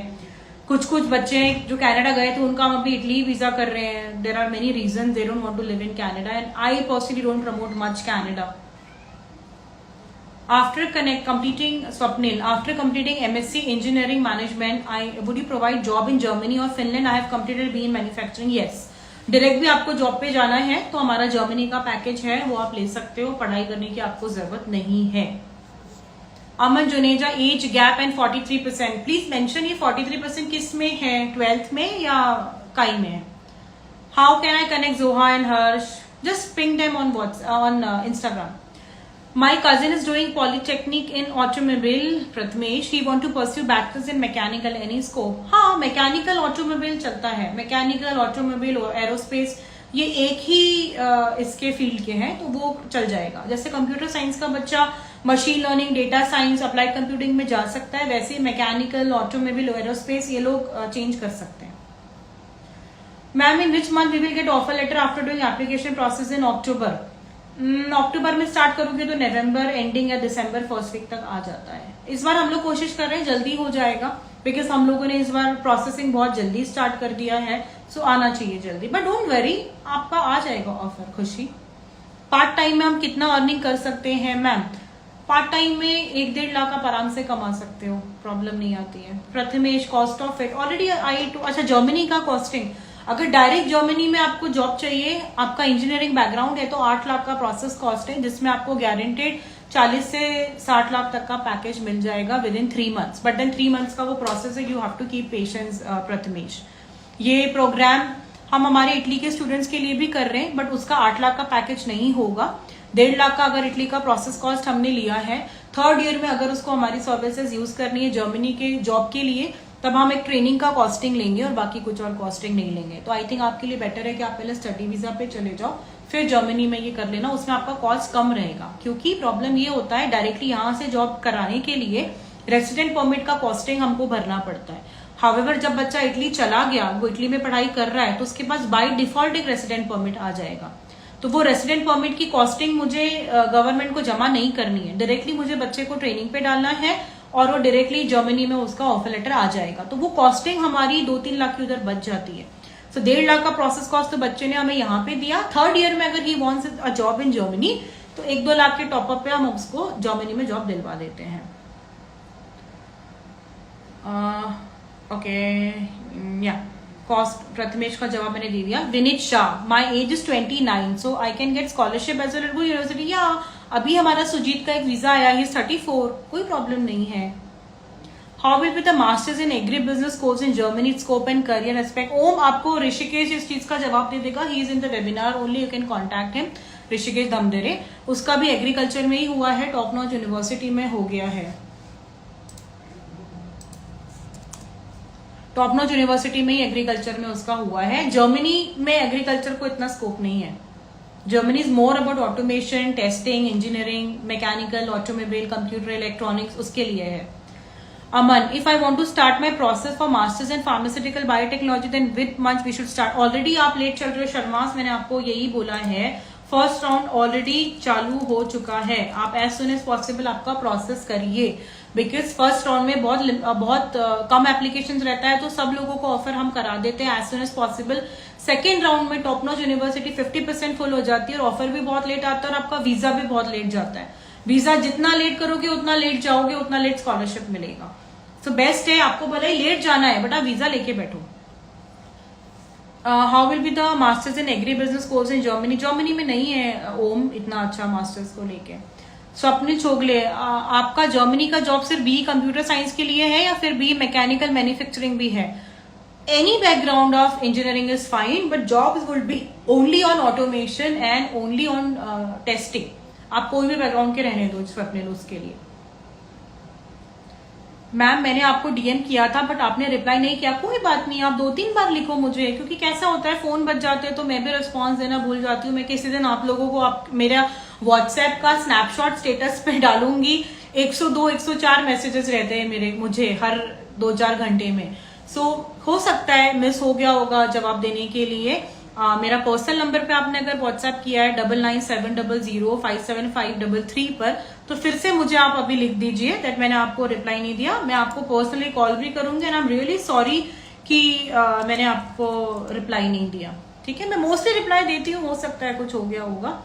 कुछ बच्चे जो कनाडा गए थे उनका हम अभी इटली वीजा कर रहे हैं. There are many reason they don't want to live in Canada, and I personally don't promote much Canada. After completing Swapnil, after completing MSc Engineering Management, would you provide job in Germany or Finland? I have completed B in Manufacturing. Yes. Direct भी आपको जॉब पे जाना है तो हमारा जर्मनी का पैकेज है, वो आप ले सकते हो. पढ़ाई करने की आपको जरूरत नहीं है. Aman Juneja, age gap and 43%. Please mention ये 43% किस में है, 12th में या काई में? हाउ कैन आई कनेक्ट जोहा and Harsh? Just ping them on Instagram. My cousin is doing polytechnic in automobile. Pratmesh, he want to pursue bachelor's in mechanical. Any scope? हाँ, मैकेनिकल ऑटोमोबाइल चलता है. मैकेनिकल ऑटोमोबाइल और एरोस्पेस ये एक ही इसके फील्ड के हैं, तो वो चल जाएगा. जैसे कंप्यूटर साइंस का बच्चा machine learning, data science, applied computing में जा सकता है, वैसे मैकेनिकल, ऑटोमोबाइल, एरोस्पेस ये लोग चेंज कर सकते हैं. Ma'am, in which month we will get offer letter after doing application process? In October. October में स्टार्ट करोगे तो नवंबर एंडिंग या दिसंबर फर्स्ट वीक तक आ जाता है. इस बार हम लोग कोशिश कर रहे हैं जल्दी हो जाएगा, बिकॉज हम लोगों ने इस बार प्रोसेसिंग बहुत जल्दी स्टार्ट कर दिया है, सो आना चाहिए जल्दी. बट डोंट वरी, आपका आ जाएगा ऑफर. खुशी, पार्ट टाइम में हम कितना अर्निंग कर सकते हैं मैम? पार्ट टाइम में 1-1.5 लाख आप आराम से कमा सकते हो, प्रॉब्लम नहीं आती है। Prathamesh cost of it already अच्छा जर्मनी का कॉस्टिंग, अगर डायरेक्ट जर्मनी में आपको जॉब चाहिए, आपका इंजीनियरिंग बैकग्राउंड है, तो 8 लाख का प्रोसेस कॉस्ट है, जिसमें आपको गारंटेड 40 से 60 लाख तक का पैकेज मिल जाएगा within 3 months. But then 3 months का वो प्रोसेस है, you have to keep patience Prathamesh. ये प्रोग्राम हम हमारे इटली के स्टूडेंट्स के लिए भी कर रहे हैं, बट उसका 8 लाख का पैकेज नहीं होगा। 1.5 लाख का अगर इटली का प्रोसेस कॉस्ट हमने लिया है, 3rd ईयर में अगर उसको हमारी सर्विसेज यूज करनी है जर्मनी के जॉब के लिए, तब हम एक ट्रेनिंग का कॉस्टिंग लेंगे और बाकी कुछ और कॉस्टिंग नहीं लेंगे। तो आई थिंक आपके लिए बेटर है कि आप पहले स्टडी वीजा पे चले जाओ, फिर जर्मनी में ये कर लेना, उसमें आपका कॉस्ट कम रहेगा। क्योंकि प्रॉब्लम ये होता है डायरेक्टली यहाँ से जॉब कराने के लिए रेसिडेंट परमिट का कॉस्टिंग हमको भरना पड़ता है। हाउएवर जब बच्चा इटली चला गया, वो इटली में पढ़ाई कर रहा है, तो उसके पास बाय डिफॉल्ट एक रेसिडेंट परमिट आ जाएगा। तो वो रेसिडेंट परमिट की कॉस्टिंग मुझे गवर्नमेंट को जमा नहीं करनी है, डायरेक्टली मुझे बच्चे को ट्रेनिंग पे डालना है और वो डायरेक्टली जर्मनी में उसका ऑफर लेटर आ जाएगा। तो वो कॉस्टिंग हमारी 2-3 लाख की उधर बच जाती है। सो 1.5 लाख का प्रोसेस कॉस्ट तो बच्चे ने हमें यहाँ पे दिया। 3rd ईयर में अगर he wants a job in Germany, तो 1-2 लाख के टॉपअप पे हम उसको जर्मनी में जॉब दिलवा देते हैं। ओके या कॉस्ट प्रथमेश का जवाब मैंने दे दिया। Vineet Shah, my age is 29, so I can get scholarship as well at university. या अभी हमारा सुजीत का एक वीजा आया, ही 34, कोई प्रॉब्लम नहीं है। How will be the masters in agribusiness course in Germany, scope and career aspect? Om आपको ऋषिकेश इस चीज का जवाब दे देगा, he is in the webinar only, you can contact him. Rishikesh Dhamdere, उसका भी एग्रीकल्चर में ही हुआ है, टॉप नॉच यूनिवर्सिटी में हो गया है, टॉप नॉच यूनिवर्सिटी में ही एग्रीकल्चर में उसका हुआ है। जर्मनी में एग्रीकल्चर को इतना स्कोप नहीं है। Germany is more about automation, testing, engineering, mechanical, automobile, computer, electronics, उसके लिए है। Aman, if I want to start my process for masters in pharmaceutical biotechnology, then with month we should start? Already आप लेट चल रहे हो शर्मास, मैंने आपको यही बोला है, फर्स्ट राउंड ऑलरेडी चालू हो चुका है। आप एज सुन एज पॉसिबल आपका प्रोसेस करिए, बिकॉज फर्स्ट राउंड में बहुत कम एप्लीकेशंस रहता है, तो सब लोगों को ऑफर हम करा देते हैं as soon as possible. Second round में टॉप नॉच यूनिवर्सिटी 50% फुल हो जाती है और ऑफर भी बहुत लेट आता है और आपका वीजा भी बहुत लेट जाता है। वीजा जितना लेट करोगे उतना लेट जाओगे, उतना लेट स्कॉलरशिप मिलेगा। सो बेस्ट है, आपको भले ही लेट जाना है बट आप वीजा लेके बैठो। How will be the masters in agribusiness course in Germany? Germany में नहीं है ओम इतना अच्छा मास्टर्स को लेके। स्वप्न चोगले, आपका जर्मनी का जॉब सिर्फ बी कंप्यूटर साइंस के लिए है या फिर बी मैकेनिकल मैन्युफैक्चरिंग भी है? Any background of engineering is fine, but jobs would be only on automation and only on testing. आप कोई भी बैकग्राउंड के रहने दो स्वप्निल उसके लिए। मैम मैंने आपको डीएम किया था बट आपने रिप्लाई नहीं किया। कोई बात नहीं, आप 2-3 बार लिखो मुझे, क्योंकि कैसा होता है फोन बज जाते हैं तो मैं भी रिस्पॉन्स देना भूल जाती हूँ। मैं किसी दिन आप लोगों को मेरा व्हाट्सएप का स्नैपशॉट स्टेटस पे डालूंगी। 102-104 मैसेजेस रहते हैं मुझे हर 2-4 घंटे में। सो हो सकता है मिस हो गया होगा जवाब देने के लिए। मेरा पर्सनल नंबर पे आपने अगर व्हाट्सएप किया है 9970057533 पर, तो फिर से मुझे आप अभी लिख दीजिए दैट मैंने आपको रिप्लाई नहीं दिया। मैं आपको पर्सनली कॉल भी करूंगी and I am really sorry कि मैंने आपको रिप्लाई नहीं दिया। ठीक है, मैं मोस्टली रिप्लाई देती हूँ, हो सकता है कुछ हो गया होगा।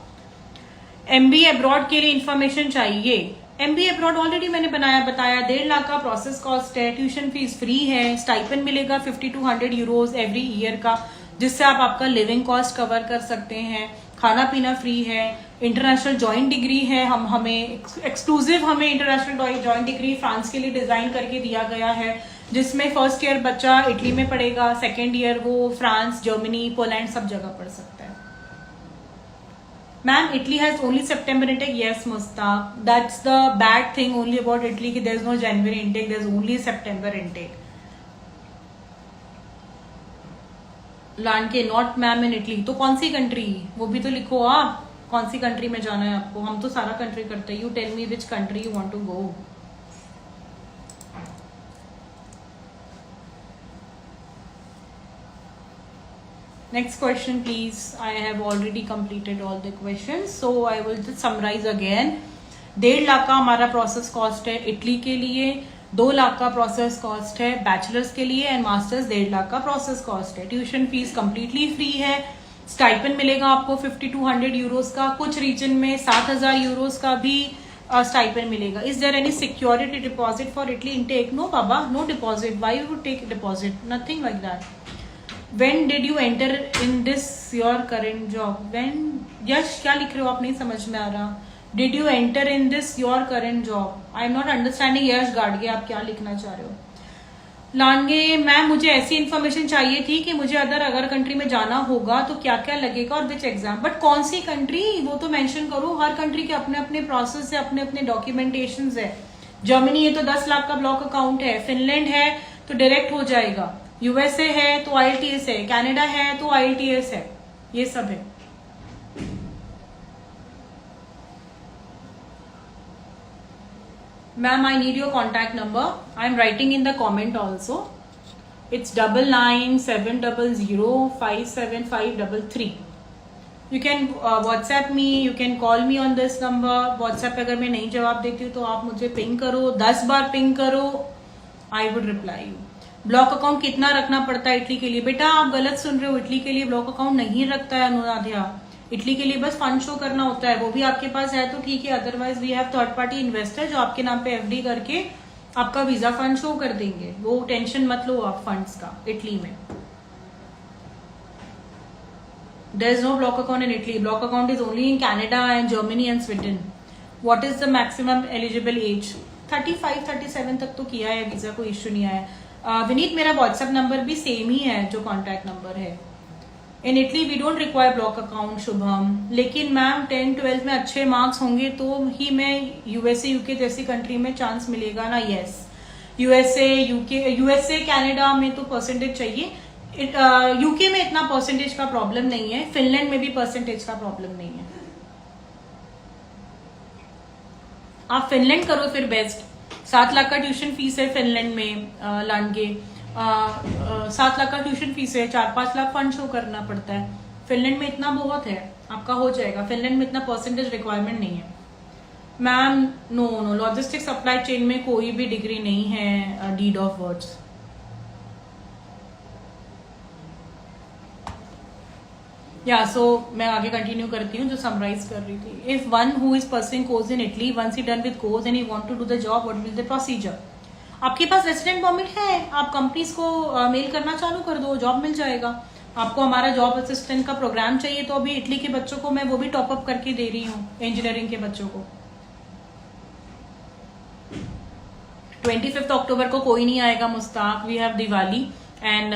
एमबीए अब्रॉड के लिए इन्फॉर्मेशन चाहिए? एमबीए अब्रॉड ऑलरेडी मैंने बताया 1.5 लाख का प्रोसेस कॉस्ट है, ट्यूशन फीस फ्री है, स्टाइपेंड मिलेगा 50 to 100 यूरोज एवरी ईयर का, जिससे आप आपका लिविंग कॉस्ट कवर कर सकते हैं। खाना पीना फ्री है, इंटरनेशनल जॉइंट डिग्री है, हमें एक्सक्लूसिव हमें इंटरनेशनल जॉइंट डिग्री फ्रांस के लिए डिजाइन करके दिया गया है, जिसमें फर्स्ट ईयर बच्चा इटली में पढ़ेगा, सेकेंड ईयर वो फ्रांस, जर्मनी, पोलैंड सब जगह पढ़ सकता है। Ma'am Italy has only September intake? Yes Mustaq, that's the bad thing only about Italy कि there is no January intake, there is only September intake. लैंड के नॉट मैम इन इटली, तो कौन सी कंट्री? वो भी तो लिखो आप, कौन सी कंट्री में जाना है आपको? हम तो सारा कंट्री करते हैं। You tell me which country you want to go. Next question please. I have already completed all the questions, so I will just summarize again. 1.5 lakh का हमारा प्रोसेस कॉस्ट है इटली के लिए, 2 लाख का प्रोसेस कॉस्ट है बैचलर्स के लिए एंड मास्टर्स 1.5 लाख का प्रोसेस कॉस्ट है। ट्यूशन फीस कंप्लीटली फ्री है, स्टाइपेंड मिलेगा आपको 5200 यूरोज का, कुछ रीजन में 7000 यूरोज का भी स्टाइपेंड मिलेगा. Is there any security deposit for Italy intake? No बाबा, no deposit. Why you would take deposit? Nothing like that. When did you enter in this your current job? When? यश क्या लिख रहे हो आप, नहीं समझ में आ रहा. Did you enter in this your current job? I am not understanding. यश गाड़गे आप क्या लिखना चाह रहे हो. लानगे मैम, मुझे ऐसी इन्फॉर्मेशन चाहिए थी कि मुझे अगर कंट्री में जाना होगा तो क्या क्या लगेगा और विच एग्जाम. बट कौन सी कंट्री वो तो मेंशन करो. हर कंट्री के अपने अपने प्रोसेस है, अपने अपने डॉक्यूमेंटेशन है. जर्मनी है तो 10 लाख का ब्लॉक अकाउंट है. फिनलैंड है तो डायरेक्ट हो जाएगा. यूएसए है तो IELTS है. कनाडा है तो IELTS है. ये सब है. Ma'am, I need your contact number. I am writing in the comment also. It's 9970057533. You can WhatsApp me, you can call me on this number. WhatsApp पे अगर मैं नहीं जवाब देती हूँ तो आप मुझे पिंग करो, 10 बार पिंग करो. I would reply you. Block account कितना रखना पड़ता है इटली के लिए? बेटा आप गलत सुन रहे हो. इटली के लिए ब्लॉक अकाउंट नहीं रखता है अनुराध्या. इटली के लिए बस फंड शो करना होता है. वो भी आपके पास है तो ठीक है, otherwise we have third party investor जो आपके नाम पे FD करके आपका वीजा फंड शो कर देंगे. वो टेंशन मत लो आप फंड्स का. इटली में there is no block account in Italy. Block account is only in Canada and Germany and Sweden. What is the maximum eligible age? 35-37 तक तो किया है वीजा, कोई इश्यू नहीं आया. विनीत, मेरा व्हाट्सएप नंबर भी सेम ही है जो कॉन्टैक्ट नंबर है. In Italy we don't require block account. Shubham, लेकिन मैम 10-12 में अच्छे मार्क्स होंगे तो ही मैं USA UK जैसी कंट्री में चांस मिलेगा ना. यस, USA कनाडा में तो परसेंटेज चाहिए. UK में इतना परसेंटेज का प्रॉब्लम नहीं है. फिनलैंड में भी परसेंटेज का प्रॉब्लम नहीं है. आप फिनलैंड करो फिर बेस्ट. 7 लाख का ट्यूशन फीस है फिनलैंड में. लांडगे 7 लाख का ट्यूशन फीस है. 4-5 लाख फंड शो करना पड़ता है. फिनलैंड में इतना बहुत है, आपका हो जाएगा. फिनलैंड में इतना परसेंटेज रिक्वायरमेंट नहीं है. Ma'am no, logistic supply chain में कोई भी डिग्री नहीं है. Deed of words. Yeah so मैं आगे कंटिन्यू करती हूँ जो समराइज कर रही थी. If one who is pursuing course in Italy once he done with course and he want to do the job, what will the procedure? आपके पास रेसिडेंट परमिट है, आप कंपनीज को मेल करना चालू कर दो, जॉब मिल जाएगा. आपको हमारा जॉब असिस्टेंट का प्रोग्राम चाहिए तो अभी इटली के बच्चों को मैं वो भी टॉपअप करके दे रही हूँ, इंजीनियरिंग के बच्चों को. 25 अक्टूबर को कोई नहीं आएगा Mustaq. We have Diwali and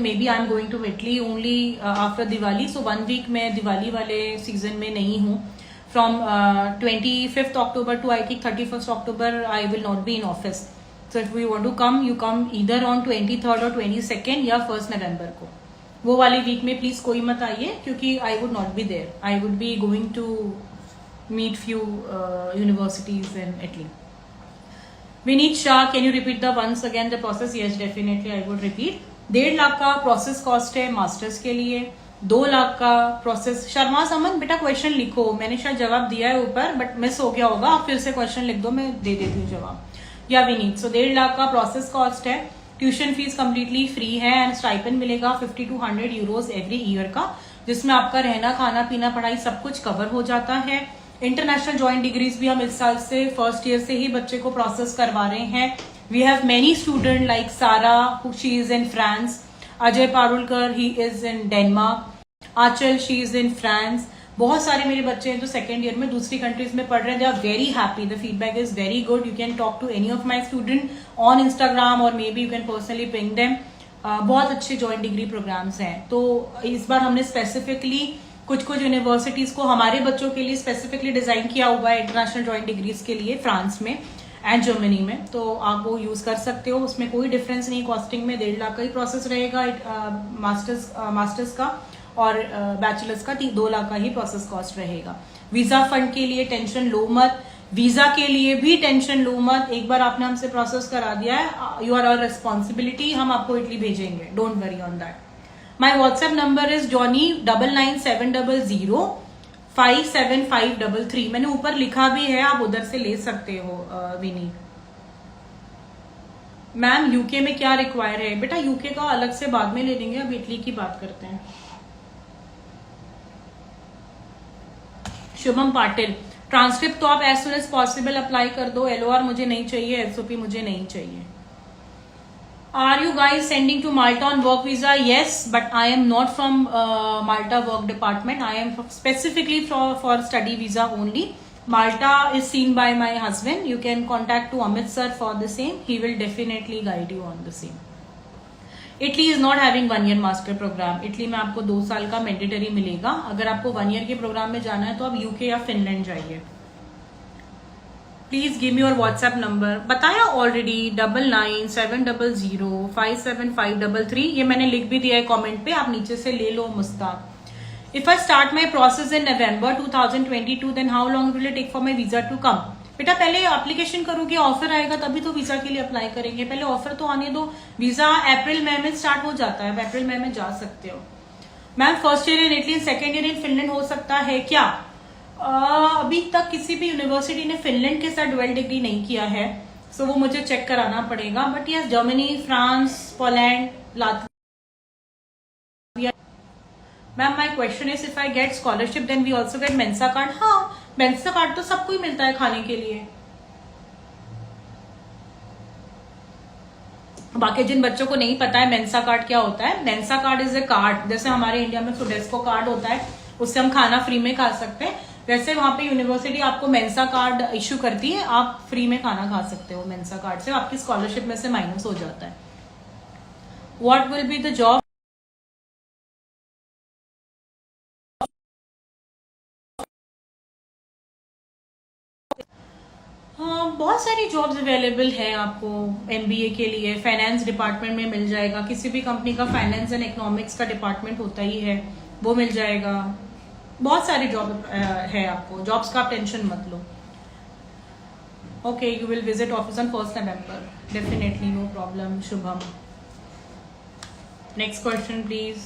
maybe I'm going to Italy only after Diwali. So 1 week मैं दिवाली वाले सीजन में नहीं हूँ. From 25th October to I think 31st October I will not be in office. So if we want to come, you come either on 23rd or 22nd या 1st November को. वो वाली वीक में प्लीज कोई मत आइए क्योंकि I would not be there. I would be going to meet few universities in Italy. Vineet Shah, can you repeat the once again the process? Yes, definitely I would repeat. 1.5 lakh का प्रोसेस कॉस्ट है मास्टर्स के लिए. 2 लाख का प्रोसेस. शर्मा समन, बेटा क्वेश्चन लिखो. मैंने शायद जवाब दिया है ऊपर बट मिस हो गया होगा. आप फिर से क्वेश्चन लिख दो, मैं दे देती हूँ जवाब. या विनीत, सो 1.5 लाख का प्रोसेस कॉस्ट है. ट्यूशन फीस कम्प्लीटली फ्री है एंड स्टाइपेंड मिलेगा 5200 यूरोज एवरी ईयर का, जिसमें आपका रहना खाना पीना पढ़ाई सब कुछ कवर हो जाता है. इंटरनेशनल ज्वाइंट डिग्रीज भी हम इस साल से फर्स्ट ईयर से ही बच्चे को प्रोसेस करवा रहे हैं. We have many student like Sara, she is in France. Ajay Parulkar, he is in Denmark. Anchal, she is in France. बहुत सारे मेरे बच्चे हैं जो सेकेंड ईयर में दूसरी कंट्रीज में पढ़ रहे हैं. They are very happy. The feedback is very good. You can talk to any of my student on Instagram और may be you can personally ping them. बहुत अच्छे ज्वाइंट डिग्री प्रोग्राम्स हैं. तो इस बार हमने स्पेसिफिकली कुछ यूनिवर्सिटीज को हमारे बच्चों के लिए स्पेसिफिकली डिजाइन किया हुआ है इंटरनेशनल ज्वाइंट डिग्रीज के लिए, फ्रांस में एंड जर्मनी में. तो आप वो यूज कर सकते हो. उसमें कोई डिफरेंस नहीं. कॉस्टिंग में 1.5 लाख का ही प्रोसेस रहेगा मास्टर्स का और बैचलर्स का 2 लाख का ही प्रोसेस कॉस्ट रहेगा. वीजा फंड के लिए टेंशन लो मत. वीजा के लिए भी टेंशन लो मत. एक बार आपने हमसे प्रोसेस करा दिया है, यू आर आवर रिस्पॉन्सिबिलिटी. हम आपको इटली भेजेंगे. Don't worry on that. My WhatsApp number is Johnny 9970057533. मैंने ऊपर लिखा भी है, आप उधर से ले सकते हो. विनी मैम, यूके में क्या रिक्वायर है? बेटा यूके का अलग से बाद में ले लेंगे, अब इटली की बात करते हैं. शुभम पाटिल, ट्रांसक्रिप्ट तो आप as soon as possible apply कर दो। LOR मुझे नहीं चाहिए, SOP मुझे नहीं चाहिए। Are you guys sending to Malta on work visa? Yes, but I am not from Malta work department. I am specifically for study visa only. Malta is seen by my husband. You can contact to Amit sir for the same. He will definitely guide you on the same. Italy is not having 1 year master program. Italy में आपको 2 साल का मैंडेटरी मिलेगा। अगर आपको 1 year के प्रोग्राम में जाना है तो आप UK या फिनलैंड जाइए। Please give me your WhatsApp number. बताया ऑलरेडी 9970057533। ये मैंने लिख भी दिया है कमेंट पे, आप नीचे से ले लो। Mustaq, if I start my process in November 2022 then how long will it take for my visa to come? बेटा पहले एप्लीकेशन करोगे, ऑफर आएगा तभी तो वीजा के लिए अप्लाई करेंगे। पहले ऑफर तो आने दो। वीजा अप्रैल मई में स्टार्ट हो जाता है, अप्रैल मई में जा सकते हो। Ma'am first year in Italy, second year in Finland हो सकता है क्या? अभी तक किसी भी यूनिवर्सिटी ने फिनलैंड के साथ डुअल डिग्री नहीं किया है, सो वो मुझे चेक कराना पड़ेगा। But yes, Germany, France, Poland, Latvia. Ma'am my question is if I get scholarship then we also get mensa card? हाँ, मेंसा कार्ड तो सबको ही मिलता है खाने के लिए। बाकी जिन बच्चों को नहीं पता है मेंसा कार्ड क्या होता है, Mensa card is a card, जैसे हमारे इंडिया में फुडेस्को कार्ड होता है, उससे हम खाना फ्री में खा सकते हैं। वैसे वहां पे यूनिवर्सिटी आपको मेंसा कार्ड इश्यू करती है, आप फ्री में खाना खा सकते हो मेंसा कार्ड से, आपकी स्कॉलरशिप में से माइनस हो जाता है। What will be the job? हाँ, बहुत सारी जॉब्स अवेलेबल है आपको। MBA के लिए फाइनेंस डिपार्टमेंट में मिल जाएगा, किसी भी कंपनी का फाइनेंस एंड इकोनॉमिक्स का डिपार्टमेंट होता ही है, वो मिल जाएगा। बहुत सारी जॉब है आपको, जॉब्स का आप टेंशन मत लो। Okay, you will visit office on 1 November, definitely, no problem. Shubham, next question please.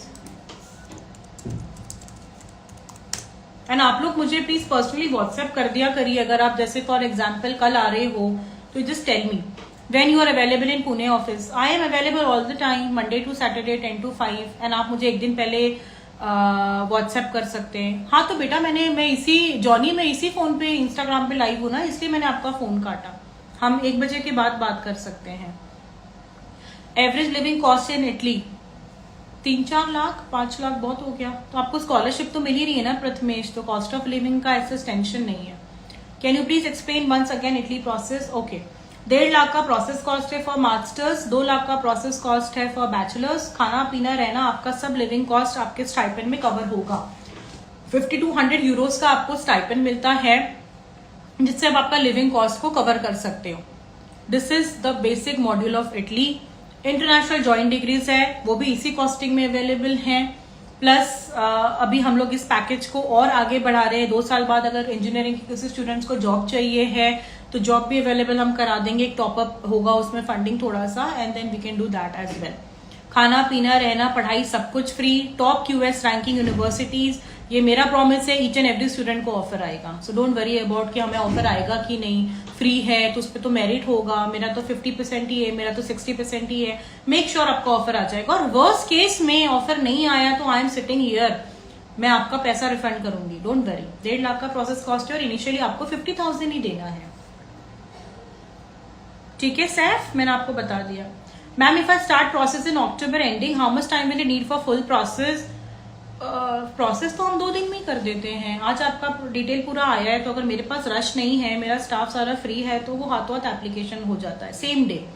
And आप लोग मुझे प्लीज पर्सनली व्हाट्सएप कर दिया करिए, अगर आप जैसे फॉर एग्जाम्पल कल आ रहे हो तो just tell me when you are available in Pune office. I am available all the time, Monday to Saturday 10 to 5, and आप मुझे एक दिन पहले व्हाट्सएप कर सकते हैं। हाँ तो बेटा मैं इसी फोन पे इंस्टाग्राम पे लाइव हूं ना, इसलिए मैंने आपका फोन काटा। हम 1 बजे के बाद बात कर सकते हैं। Average living cost in Italy 3-4 lakh, 5 lakh बहुत हो गया। तो आपको स्कॉलरशिप तो मिल ही रही है ना प्रथमेश, तो कॉस्ट ऑफ लिविंग का ऐसा टेंशन नहीं है। Can you please explain once again Italy process? Okay, 1.5 lakh का प्रोसेस कॉस्ट है फॉर मास्टर्स, 2 लाख का प्रोसेस कॉस्ट है फॉर बैचलर्स। खाना पीना रहना आपका सब लिविंग कॉस्ट आपके स्टाइपेंड में कवर होगा। 50 to 100 यूरोज का आपको स्टाइपेंड मिलता है, जिससे आप आपका लिविंग कॉस्ट को कवर कर सकते हो। This is the basic module of Italy. International joint degrees है, वो भी इसी कॉस्टिंग में अवेलेबल हैं। प्लस अभी हम लोग इस पैकेज को और आगे बढ़ा रहे हैं। 2 साल बाद अगर इंजीनियरिंग के किसी स्टूडेंट्स को जॉब चाहिए है तो जॉब भी अवेलेबल हम करा देंगे। एक टॉपअप होगा उसमें फंडिंग थोड़ा सा, and then we can do that as well. खाना पीना रहना पढ़ाई सब कुछ free. Top QS ranking universities, ये मेरा प्रॉमिस है, ईच एंड एवरी स्टूडेंट को ऑफर आएगा। सो डोंट वरी अबाउट कि हमें ऑफर आएगा कि नहीं। फ्री है तो उस पर तो मेरिट होगा, मेरा तो 50% ही है, मेरा तो 60% ही है। मेक श्योर आपका ऑफर आ जाएगा। और वर्स्ट केस में ऑफर नहीं आया तो आई एम सिटिंग हियर, मैं आपका पैसा रिफंड करूंगी, डोंट वरी। 1.5 लाख का प्रोसेस कॉस्ट है और इनिशियली आपको 50,000 ही देना है। ठीक है सैफ, मैंने आपको बता दिया। Ma'am if I start process in October ending, how much time will you need for full process? Process तो हम 2 दिन में ही कर देते हैं। आज आपका डिटेल पूरा आया है तो अगर मेरे पास रश नहीं है, मेरा स्टाफ सारा फ्री है, तो वो हाथों हाथ एप्लीकेशन हो जाता है। सेम डे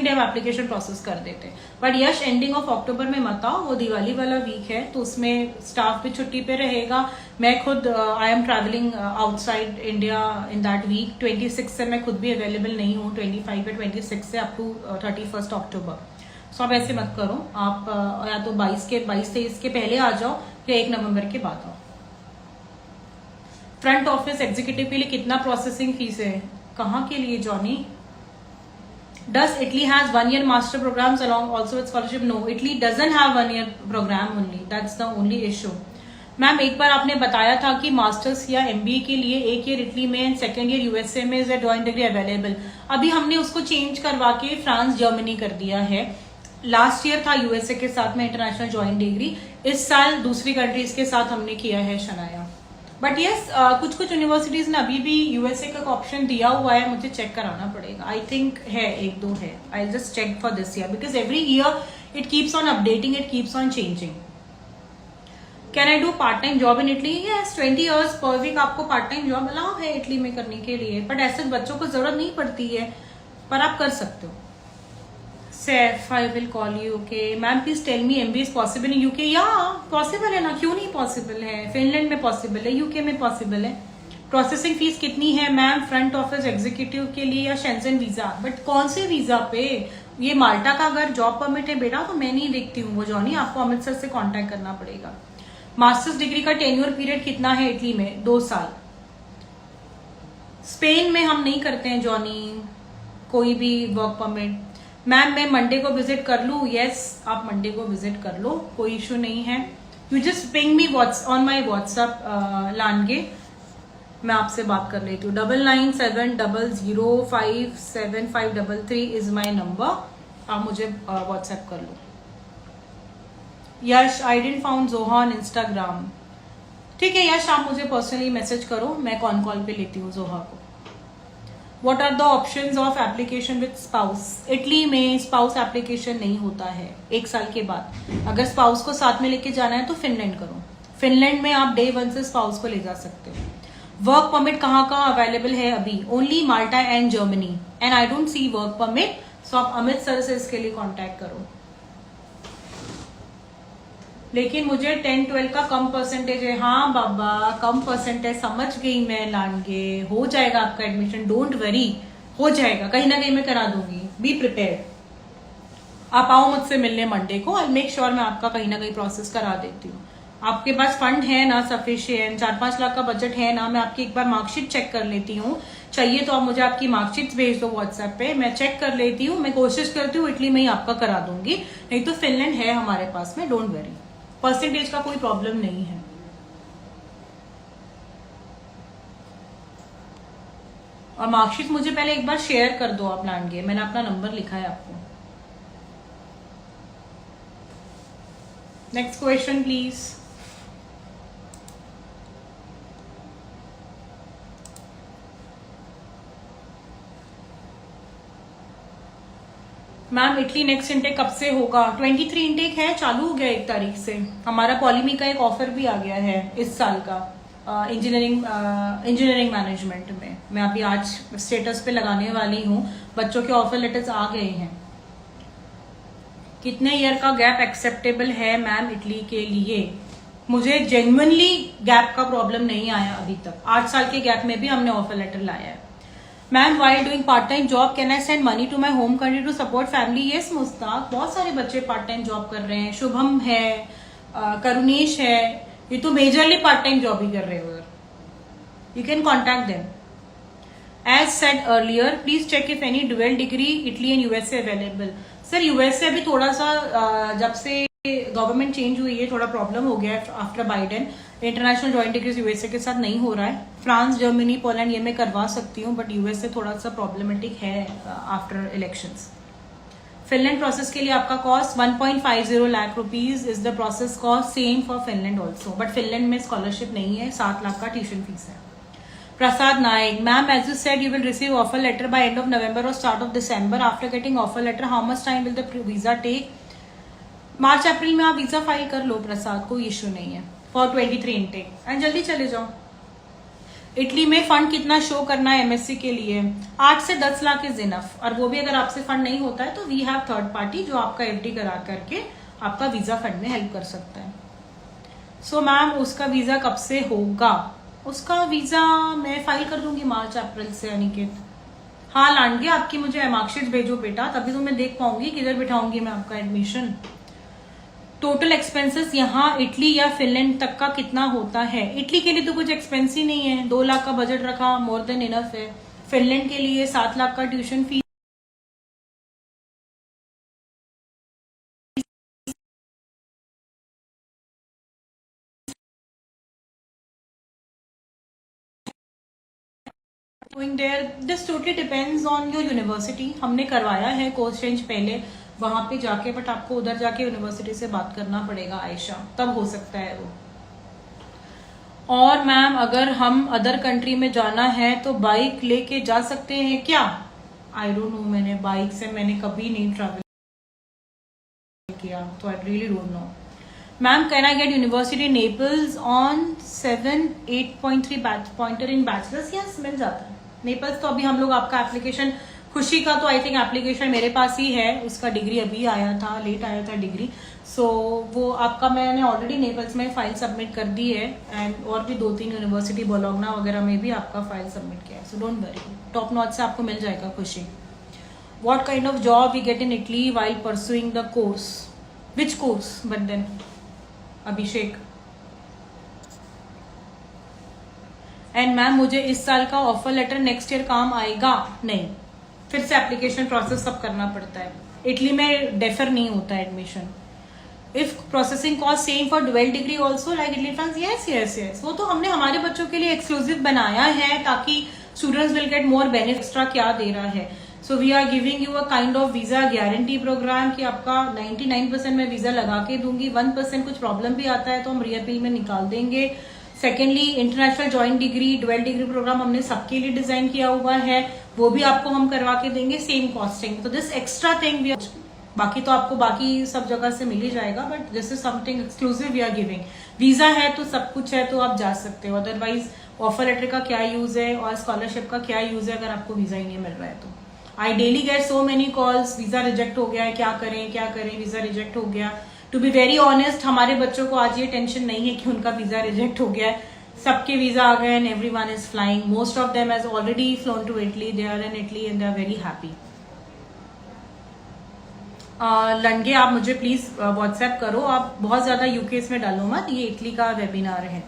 हम एप्लीकेशन प्रोसेस कर देते हैं। But Yash ending of October में मत आओ, वो दिवाली वाला वीक है तो उसमें स्टाफ भी छुट्टी पे रहेगा। मैं खुद I am travelling outside India in that week. 26 से मैं खुद भी अवेलेबल नहीं हूँ, 25 या 26 से अप टू 31 अक्टूबर। सो आप ऐसे मत करो, आप या तो 22-23 के पहले आ जाओ या 1 नवंबर के बाद आओ। फ्रंट ऑफिस एग्जीक्यूटिव के लिए कितना प्रोसेसिंग फीस है? कहाँ के लिए Johnny? Does Italy has 1 year master programs along also with scholarship? No, Italy doesn't have 1 year program only. That's the only issue. Ma'am एक बार आपने बताया था कि मास्टर्स या MBA के लिए 1 ईयर इटली में, 2nd ईयर USA में इज ज्वाइंट डिग्री अवेलेबल। अभी हमने उसको चेंज करवा के फ्रांस जर्मनी कर दिया है। लास्ट ईयर था USA के साथ में इंटरनेशनल ज्वाइंट डिग्री, इस साल दूसरी कंट्रीज के साथ हमने किया है शनाया। बट यस कुछ कुछ यूनिवर्सिटीज ने अभी भी यूएसए का ऑप्शन दिया हुआ है, मुझे चेक कराना पड़ेगा। आई थिंक है, एक दो है। I just check for this year because every year it keeps on updating, it keeps on changing. Can I do part time job in Italy? Yes, 20 hours per week आपको पार्ट टाइम जॉब अलाउ है इटली में करने के लिए, बट ऐसे बच्चों को जरूरत नहीं पड़ती है, पर आप कर सकते हो। Seth, I will call you. Okay, ma'am please tell me MBA is possible in UK? Yeah possible है ना, क्यों नहीं पॉसिबल है? फिनलैंड में पॉसिबल है, यूके में पॉसिबल है। प्रोसेसिंग फीस कितनी है मैम फ्रंट ऑफिस एग्जीक्यूटिव के लिए या शेंजन वीजा? बट कौन से वीजा पे? ये माल्टा का अगर जॉब परमिट है बेटा तो मैं नहीं देखती हूँ वो जॉनी, आपको अमृतसर से कांटेक्ट करना पड़ेगा। मास्टर्स डिग्री का टेन्योर पीरियड कितना है इटली में? 2 साल। स्पेन में हम नहीं करते हैं जॉनी कोई भी वर्क परमिट। मैम मैं मंडे को विजिट कर लूँ? यस, आप मंडे को विजिट कर लो, कोई इशू नहीं है। You just ping me on my WhatsApp लानगे, मैं आपसे बात कर लेती हूँ। 9970057533 इज माई नंबर, आप मुझे व्हाट्सएप कर लो। यश, आई डेंट फाउंड जोहा ऑन इंस्टाग्राम। ठीक है यश, आप मुझे पर्सनली मैसेज करो, मैं कॉल पे लेती हूँ जोहा को। What are the options of application with spouse? Italy में स्पाउस एप्लीकेशन नहीं होता है 1 साल के बाद। अगर स्पाउस को साथ में लेके जाना है तो फिनलैंड करो। फिनलैंड में आप डे 1 से स्पाउस को ले जा सकते हो। वर्क परमिट कहाँ कहाँ अवेलेबल है अभी? Only Malta and Germany, and I don't see work permit, so आप अमृतसर से इसके लिए कॉन्टेक्ट करो। लेकिन मुझे 10-12 का कम परसेंटेज है। हाँ बाबा, कम परसेंटेज, समझ गई मैं लानगे, हो जाएगा आपका एडमिशन, डोंट वरी, हो जाएगा, कहीं ना कहीं मैं करा दूंगी, बी प्रिपेयर्ड। आप आओ मुझसे मिलने मंडे को, आई मेक श्योर मैं आपका कहीं ना कहीं प्रोसेस करा देती हूँ। आपके पास फंड है ना सफिशियंट? 4-5 लाख का बजट है ना? मैं आपकी एक बार मार्कशीट चेक कर लेती हूँ, चाहिए तो आप मुझे आपकी मार्कशीट भेज दो व्हाट्सएप पे, मैं चेक कर लेती हूँ, मैं कोशिश करती हूँ इटली में ही आपका करा दूंगी, नहीं तो फिनलैंड है हमारे पास में, डोंट वरी, परसेंटेज का कोई प्रॉब्लम नहीं है। और मार्कशीट मुझे पहले एक बार शेयर कर दो आप लानगे, मैंने अपना नंबर लिखा है आपको। Next question please. Ma'am Italy next intake कब से होगा? 23 इनटेक है, चालू हो गया 1 तारीख से। हमारा पॉलीमी का एक ऑफर भी आ गया है इस साल का, इंजीनियरिंग मैनेजमेंट में। मैं अभी आज स्टेटस पे लगाने वाली हूँ, बच्चों के ऑफर लेटर्स आ गए हैं। कितने ईयर का गैप एक्सेप्टेबल है मैम इटली के लिए? मुझे जेन्युइनली गैप का प्रॉब्लम नहीं आया अभी तक, 8 साल के गैप में भी हमने ऑफर लेटर लाया है। Ma'am while doing part time job can I send money to my home country to support family? Yes Mustaq, बहुत सारे बच्चे पार्ट टाइम जॉब कर रहे हैं, शुभम है, करुणेश है, ये तो मेजरली पार्ट टाइम जॉब ही कर रहे हो। You can contact them. As said earlier please check if any dual degree Italy and USA available. Sir USA अभी थोड़ा सा जब से गवर्नमेंट चेंज हुई है थोड़ा प्रॉब्लम हो गया है after Biden, international joint degrees USA के साथ नहीं हो रहा है। फ्रांस, जर्मनी, पोलैंड ये मैं करवा सकती हूँ, बट यूएसए थोड़ा सा प्रॉब्लमेटिक है आफ्टर इलेक्शंस। फिनलैंड प्रोसेस के लिए आपका cost 1.50 lakh rupees is the process cost, same for Finland also, but Finland में स्कॉलरशिप नहीं है, 7 लाख का ट्यूशन फीस है। Prasad Nayak, ma'am as you said you will receive offer letter by end of November और start of December. After getting offer letter how much time will the visa take? March April में आप वीजा फाइल कर लो प्रसाद, कोई इशू नहीं है फॉर 23 इनटेक, एंड जल्दी चले जाओ। इटली में फंड कितना शो करना है एमएससी के लिए? 8 से 10 लाख इज इनफ, और वो भी अगर आपसे फंड नहीं होता है तो वी हैव थर्ड पार्टी जो आपका एफडी करा करके आपका वीजा फंड में हेल्प कर सकता है। सो मैम उसका वीजा कब से होगा? उसका वीजा मैं फाइल कर दूंगी मार्च अप्रैल से। अनिकेत, हाँ लांडगे आपकी मुझे मार्कशीट भेजो बेटा, तभी तो मैं देख पाऊंगी किधर बिठाऊंगी मैं आपका एडमिशन। टोटल एक्सपेंसेस यहाँ इटली या फिनलैंड तक का कितना होता है? इटली के लिए तो कुछ एक्सपेंस ही नहीं है, 2 लाख का बजट रखा, मोर देन इनफ है। फिनलैंड के लिए 7 लाख का tuition fees, going there, this totally depends on your university. हमने करवाया है कोर्स चेंज पहले वहां पे जाके, बट आपको उधर जाके यूनिवर्सिटी से बात करना पड़ेगा आयशा, तब हो सकता है वो। और मैम अगर हम अदर कंट्री में जाना है तो बाइक लेके जा सकते हैं क्या? आई डोंट नो, मैंने बाइक से कभी नहीं ट्रैवल किया, तो I really don't know. Ma'am can I get university Naples on 7.8.3 pointer in bachelors? Yes, मिल जाता है नेपल्स। तो अभी हम लोग आपका एप्लीकेशन, खुशी का तो आई थिंक एप्लीकेशन मेरे पास ही है, उसका डिग्री अभी आया था, लेट आया था डिग्री। सो वो आपका मैंने ऑलरेडी नेपल्स में फाइल सबमिट कर दी है, एंड और भी 2-3 यूनिवर्सिटी बोलोगना वगैरह में भी आपका फाइल सबमिट किया है। So don't worry, top notch से आपको मिल जाएगा खुशी। What kind of job we get in Italy while pursuing the course? Which course? But then, Abhishek. And ma'am मुझे इस साल का ऑफर लेटर नेक्स्ट ईयर काम आएगा? नहीं, फिर से एप्लीकेशन प्रोसेस सब करना पड़ता है। इटली में डेफर नहीं होता है admission. If processing cost same for dual degree also like Italy France? Yes yes yes, वो तो हमने हमारे बच्चों के लिए एक्सक्लूसिव बनाया है ताकि students will get more benefit. Extra क्या दे रहा है? So we are giving you a kind of visa guarantee program कि आपका 99% में वीजा लगा के दूंगी, 1% कुछ प्रॉब्लम भी आता है तो हम रीअपील में निकाल देंगे। Secondly, international joint degree, dual degree program हमने सबके लिए डिजाइन किया हुआ है, वो भी आपको हम करवा के देंगे सेम कॉस्टिंग। तो दिस एक्स्ट्रा थिंग वी, बाकी तो आपको बाकी सब जगह से मिल ही जाएगा, but this is something exclusive we are giving. Visa है तो सब कुछ है, तो आप जा सकते हो। अदरवाइज ऑफर लेटर का क्या यूज है और स्कॉलरशिप का क्या यूज है अगर आपको वीजा ही नहीं मिल रहा है तो? I daily get so many calls, visa reject हो गया है, क्या करें, वीजा रिजेक्ट हो गया। टू बी वेरी ऑनेस्ट, हमारे बच्चों को आज ये टेंशन नहीं है कि उनका वीजा रिजेक्ट हो गया है, सबके वीजा आ गए and everyone is flying. Most of them has already flown to Italy, they are in Italy and they are very happy. लंगे आप मुझे प्लीज व्हाट्सएप करो, आप बहुत ज्यादा यूके में डालो मत, ये इटली का वेबिनार है।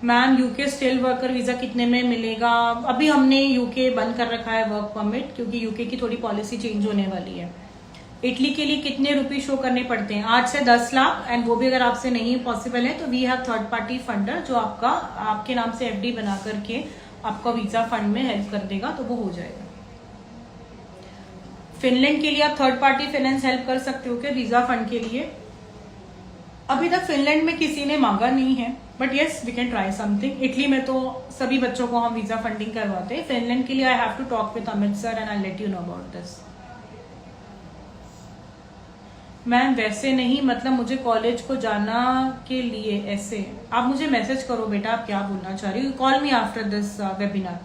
Ma'am UK still worker visa कितने में मिलेगा? अभी हमने यूके बंद कर रखा है वर्क परमिट, क्योंकि यूके की थोड़ी पॉलिसी चेंज होने वाली है। इटली के लिए कितने रुपए शो करने पड़ते हैं? 8 से 10 लाख, एंड वो भी अगर आपसे नहीं पॉसिबल है तो we have third party funder जो आपके नाम से एफडी बना करके आपका वीजा फंड में हेल्प कर देगा, तो वो हो जाएगा। फिनलैंड के लिए आप थर्ड पार्टी फाइनेंस हेल्प कर सकते हो क्या वीजा फंड के लिए? अभी तक फिनलैंड में किसी ने मांगा नहीं है, but yes we can try something. Italy में तो सभी बच्चों को हम वीजा फंडिंग करवाते हैं। फिनलैंड के लिए I have to talk with Amit sir and I let you know about this. Ma'am वैसे नहीं, मतलब मुझे कॉलेज को जाना के लिए ऐसे। आप मुझे मैसेज करो बेटा, आप क्या बोलना चाह रही हो, call me after this webinar.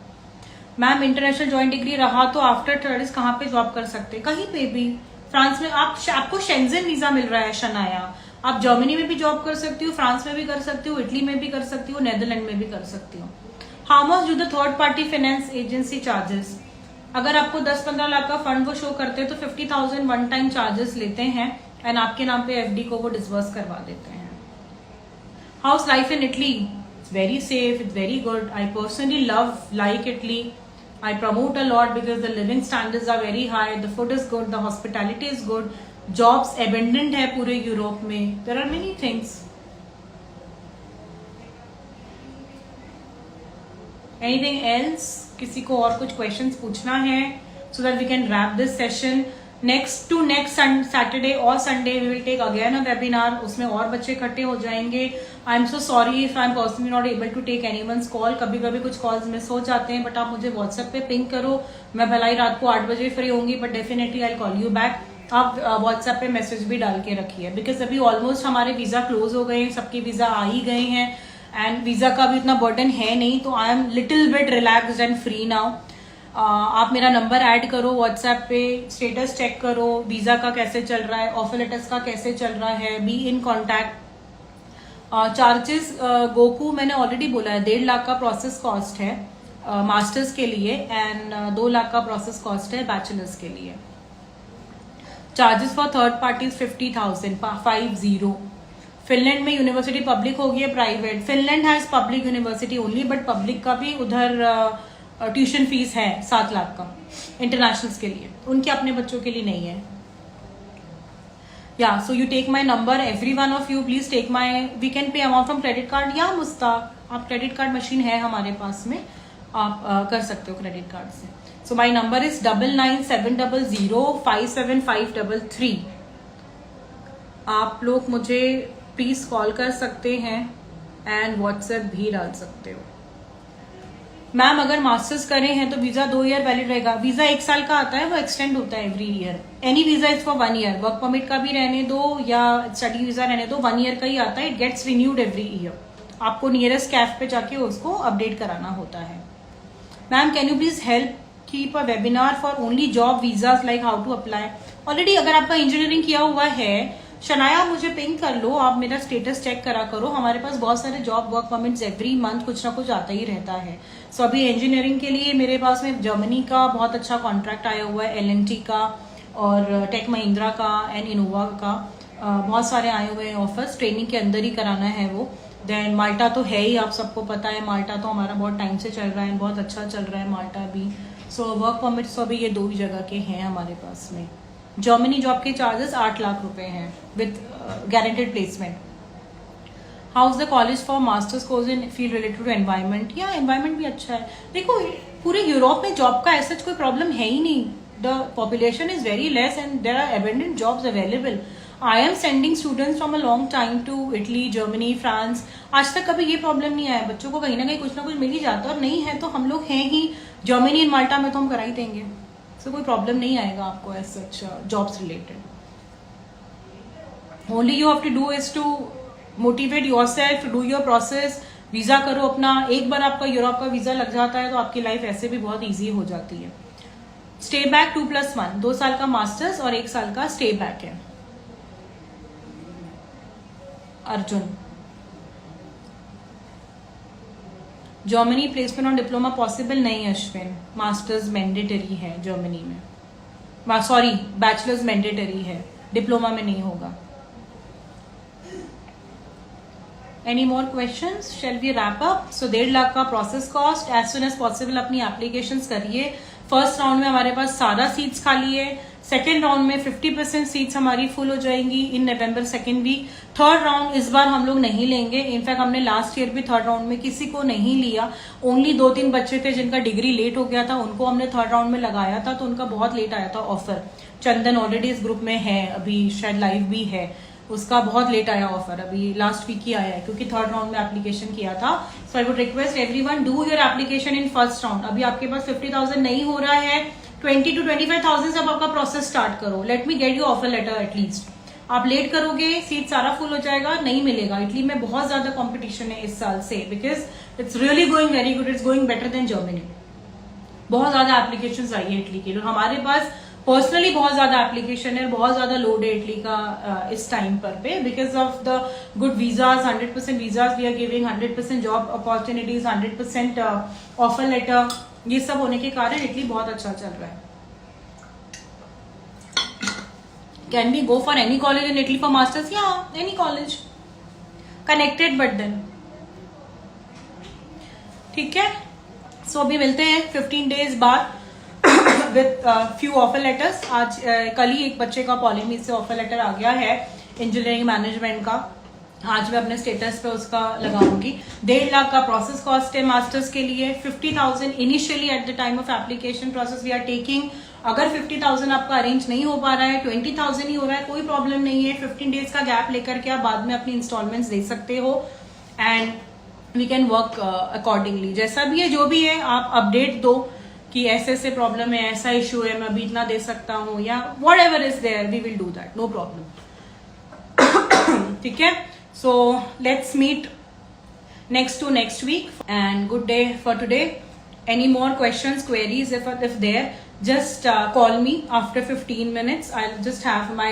Ma'am international joint degree रहा तो आफ्टर स्टडीज कहाँ पे जॉब कर सकते हैं? कहीं पे भी। फ्रांस में आपको शेंजन वीजा मिल रहा है शनाया, आप जर्मनी में भी जॉब कर सकती हो, फ्रांस में भी कर सकती हो, इटली में भी कर सकती हो, नेदरलैंड में भी कर सकती हो। How much do the third party finance agency charges? अगर आपको 10-15 लाख का फंड वो शो करते हैं तो 50,000 वन टाइम चार्जेस लेते हैं एंड आपके नाम पे एफडी को वो डिसबर्स करवा देते हैं। House life in Italy? It's very safe, it's very good. I personally love like Italy. I promote a lot because the living standards are very high, the food is good, the hospitality is good, jobs abundant है पूरे यूरोप में। There are many things. Anything else? किसी को और कुछ questions पूछना है so that we can wrap this session. Next Saturday और Sunday we will take again a webinar, उसमें और बच्चे इकट्ठे हो जाएंगे। I am so sorry if I am personally not able to take anyone's call. कभी कभी कुछ कॉल्स मिस हो जाते हैं, बट आप मुझे व्हाट्सएप पे पिंग करो, मैं भलाई रात को 8 बजे फ्री होंगी, but definitely I call you back. आप व्हाट्सएप पे मैसेज भी डाल के रखिए, बिकॉज अभी ऑलमोस्ट हमारे वीजा क्लोज हो गए हैं, सबके वीजा आ ही गए हैं एंड वीजा का भी इतना बर्डन है नहीं, तो I am little bit relaxed and free now. आप मेरा नंबर ऐड करो व्हाट्सएप पे, स्टेटस चेक करो, वीजा का कैसे चल रहा है, ऑफर लेटर्स का कैसे चल रहा है, be in contact. Charges Goku मैंने ऑलरेडी बोला है, 1.5 लाख का प्रोसेस कॉस्ट है मास्टर्स के लिए एंड 2 लाख का प्रोसेस कॉस्ट है बैचलर्स के लिए। Charges for third parties 50,000 50। Finland में यूनिवर्सिटी पब्लिक होगी या private? Finland has public university only, but public का भी उधर ट्यूशन फीस है 7 लाख का इंटरनेशनल्स के लिए, उनके अपने बच्चों के लिए नहीं है। Yeah so you take my number, every one of you please take my, we can pay amount from credit card या मुस्ताक, आप क्रेडिट कार्ड मशीन है हमारे पास में, आप कर सकते हो क्रेडिट कार्ड से। सो माई नंबर इज 9970057533। आप लोग मुझे प्लीज कॉल कर सकते हैं एंड व्हाट्सएप भी डाल सकते हो। मैम अगर मास्टर्स करें हैं तो वीजा 2 ईयर वैलिड रहेगा। वीजा 1 साल का आता है, वो एक्सटेंड होता है every year. Any visa is for 1 year. Work permit का भी रहने दो या स्टडी वीजा रहने दो, 1 ईयर का ही आता है। It gets renewed every year. आपको नियरेस्ट कैफ पे जाके उसको अपडेट कराना होता है। Ma'am can you please help keep a webinar for only job visas like how to apply. Already अगर आपका इंजीनियरिंग किया हुआ है शनाया, मुझे पिंग कर लो, आप मेरा स्टेटस चेक करा करो। हमारे पास बहुत सारे job work permits every month कुछ ना कुछ आता ही रहता है। सो अभी इंजीनियरिंग के लिए मेरे पास में जर्मनी का बहुत अच्छा कॉन्ट्रैक्ट आया हुआ है, LNT का और टेक महिंद्रा का एंड इनोवा का। बहुत सारे आए हुए हैं ऑफर्स, ट्रेनिंग के अंदर ही कराना है वो। देन माल्टा तो है ही, आप सबको पता है, माल्टा तो हमारा बहुत टाइम से चल रहा है, बहुत अच्छा चल रहा है माल्टा भी। सो वर्क परमिट्स तो अभी ये 2 ही जगह के हैं हमारे पास में। जर्मनी जॉब के चार्जेस 8 लाख रुपए हैं with guaranteed placement. How is the college for masters course in field related to environment. या एनवायरमेंट भी अच्छा है। देखो पूरे यूरोप में जॉब का ऐसा कोई प्रॉब्लम है ही नहीं। The population is very less and there are abundant jobs available. I am sending students from a long time to Italy, Germany, France. आज तक कभी ये प्रॉब्लम नहीं आया, बच्चों को कहीं ना कुछ मिल ही जाता है। और नहीं है तो हम लोग हैं ही जर्मनी एंड माल्टा में, तो हम करा ही देंगे। सो कोई प्रॉब्लम नहीं आएगा आपको as such jobs related. Only you have to do is to motivate yourself to do your process. Visa करो अपना। एक बार आपका यूरोप का वीजा लग जाता है तो आपकी लाइफ ऐसे भी बहुत ईजी हो जाती है। स्टे बैक 2+1, 2 साल का मास्टर्स और 1 साल का स्टे बैक है। Arjun, Germany placement on diploma possible नहीं। अश्विन, मास्टर्स मैंडेटरी है जर्मनी में, सॉरी बैचलर्स मैंडेटरी है, डिप्लोमा में नहीं होगा। Any more questions? Shall we wrap up? So 1.5 lakh का process cost. As soon as possible अपनी एप्लीकेशंस करिए। फर्स्ट राउंड में हमारे पास सारा सीट्स खाली है। सेकेंड राउंड में 50% सीट्स हमारी फुल हो जाएंगी इन नवंबर 2nd वीक। थर्ड राउंड इस बार हम लोग नहीं लेंगे। इनफैक्ट हमने लास्ट ईयर भी थर्ड राउंड में किसी को नहीं लिया। ओनली 2-3 बच्चे थे जिनका डिग्री लेट हो गया था, उनको हमने थर्ड राउंड में लगाया था, तो उनका बहुत लेट आया था ऑफर। चंदन ऑलरेडी इस ग्रुप में है, अभी शायद लाइव भी है, उसका बहुत लेट आया ऑफर, अभी लास्ट वीक ही आया है क्योंकि थर्ड राउंड में एप्लीकेशन किया था। So I would request everyone do your application in first round. अभी आपके पास 50,000 नहीं हो रहा है, 20 to 25,000 से आपका प्रोसेस स्टार्ट करो। Let me get you offer letter at least. आप लेट करोगे सीट सारा फुल हो जाएगा, नहीं मिलेगा। इटली में बहुत ज्यादा कंपटीशन है इस साल से, because it's really going very good, it's going better than Germany. बहुत ज्यादा एप्लीकेशन आई है इटली के, हमारे पास पर्सनली बहुत ज्यादा एप्लीकेशन है, बहुत ज्यादा लोड है इटली का इस टाइम पे, because of the good visas, 100% visas we are giving, 100% job opportunities, 100% offer letter, ये सब होने के कारण इटली बहुत अच्छा चल रहा है। Can we go for any college in Italy for masters? या any college connected but then, ठीक है। सो अभी मिलते हैं 15 डेज बाद विथ फ्यू ऑफर लेटर्स। आज कल ही एक बच्चे का पॉलीमीज से ऑफर लेटर आ गया है इंजीनियरिंग मैनेजमेंट का, आज मैं अपने स्टेटस पे उसका लगाऊंगी। 1.5 लाख का प्रोसेस कॉस्ट है मास्टर्स के लिए। 50,000 initially at the time of application process we are taking. अगर 50,000 आपका अरेंज नहीं हो पा रहा है, 20,000 ही हो रहा है, कोई प्रॉब्लम नहीं है। 15 डेज का गैप लेकर के आप बाद में अपनी इंस्टॉलमेंट्स दे सकते हो and we can work accordingly. जैसा भी है जो भी है आप अपडेट दो कि ऐसे ऐसे प्रॉब्लम है, ऐसा इश्यू है, मैं अभी इतना दे सकता हूँ, या whatever is there we will do that, no problem, ठीक है। So let's meet next to next week and good day for today. Any more questions, queries, if there, just call me after 15 minutes. I'll just have my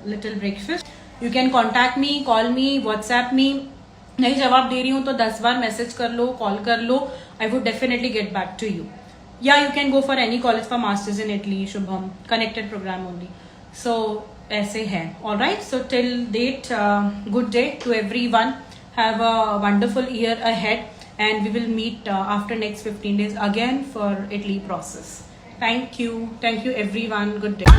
little breakfast. You can contact me, call me, WhatsApp me. नहीं जवाब दे रही हूँ तो 10 बार मैसेज कर लो, कॉल कर लो. I would definitely get back to you. Yeah, you can go for any college for masters in Italy, Shubham, connected program only. So ऐसे है. All right, so till date, good day to everyone. Have a wonderful year ahead and we will meet after next 15 days again for Italy process. Thank you everyone. Good day.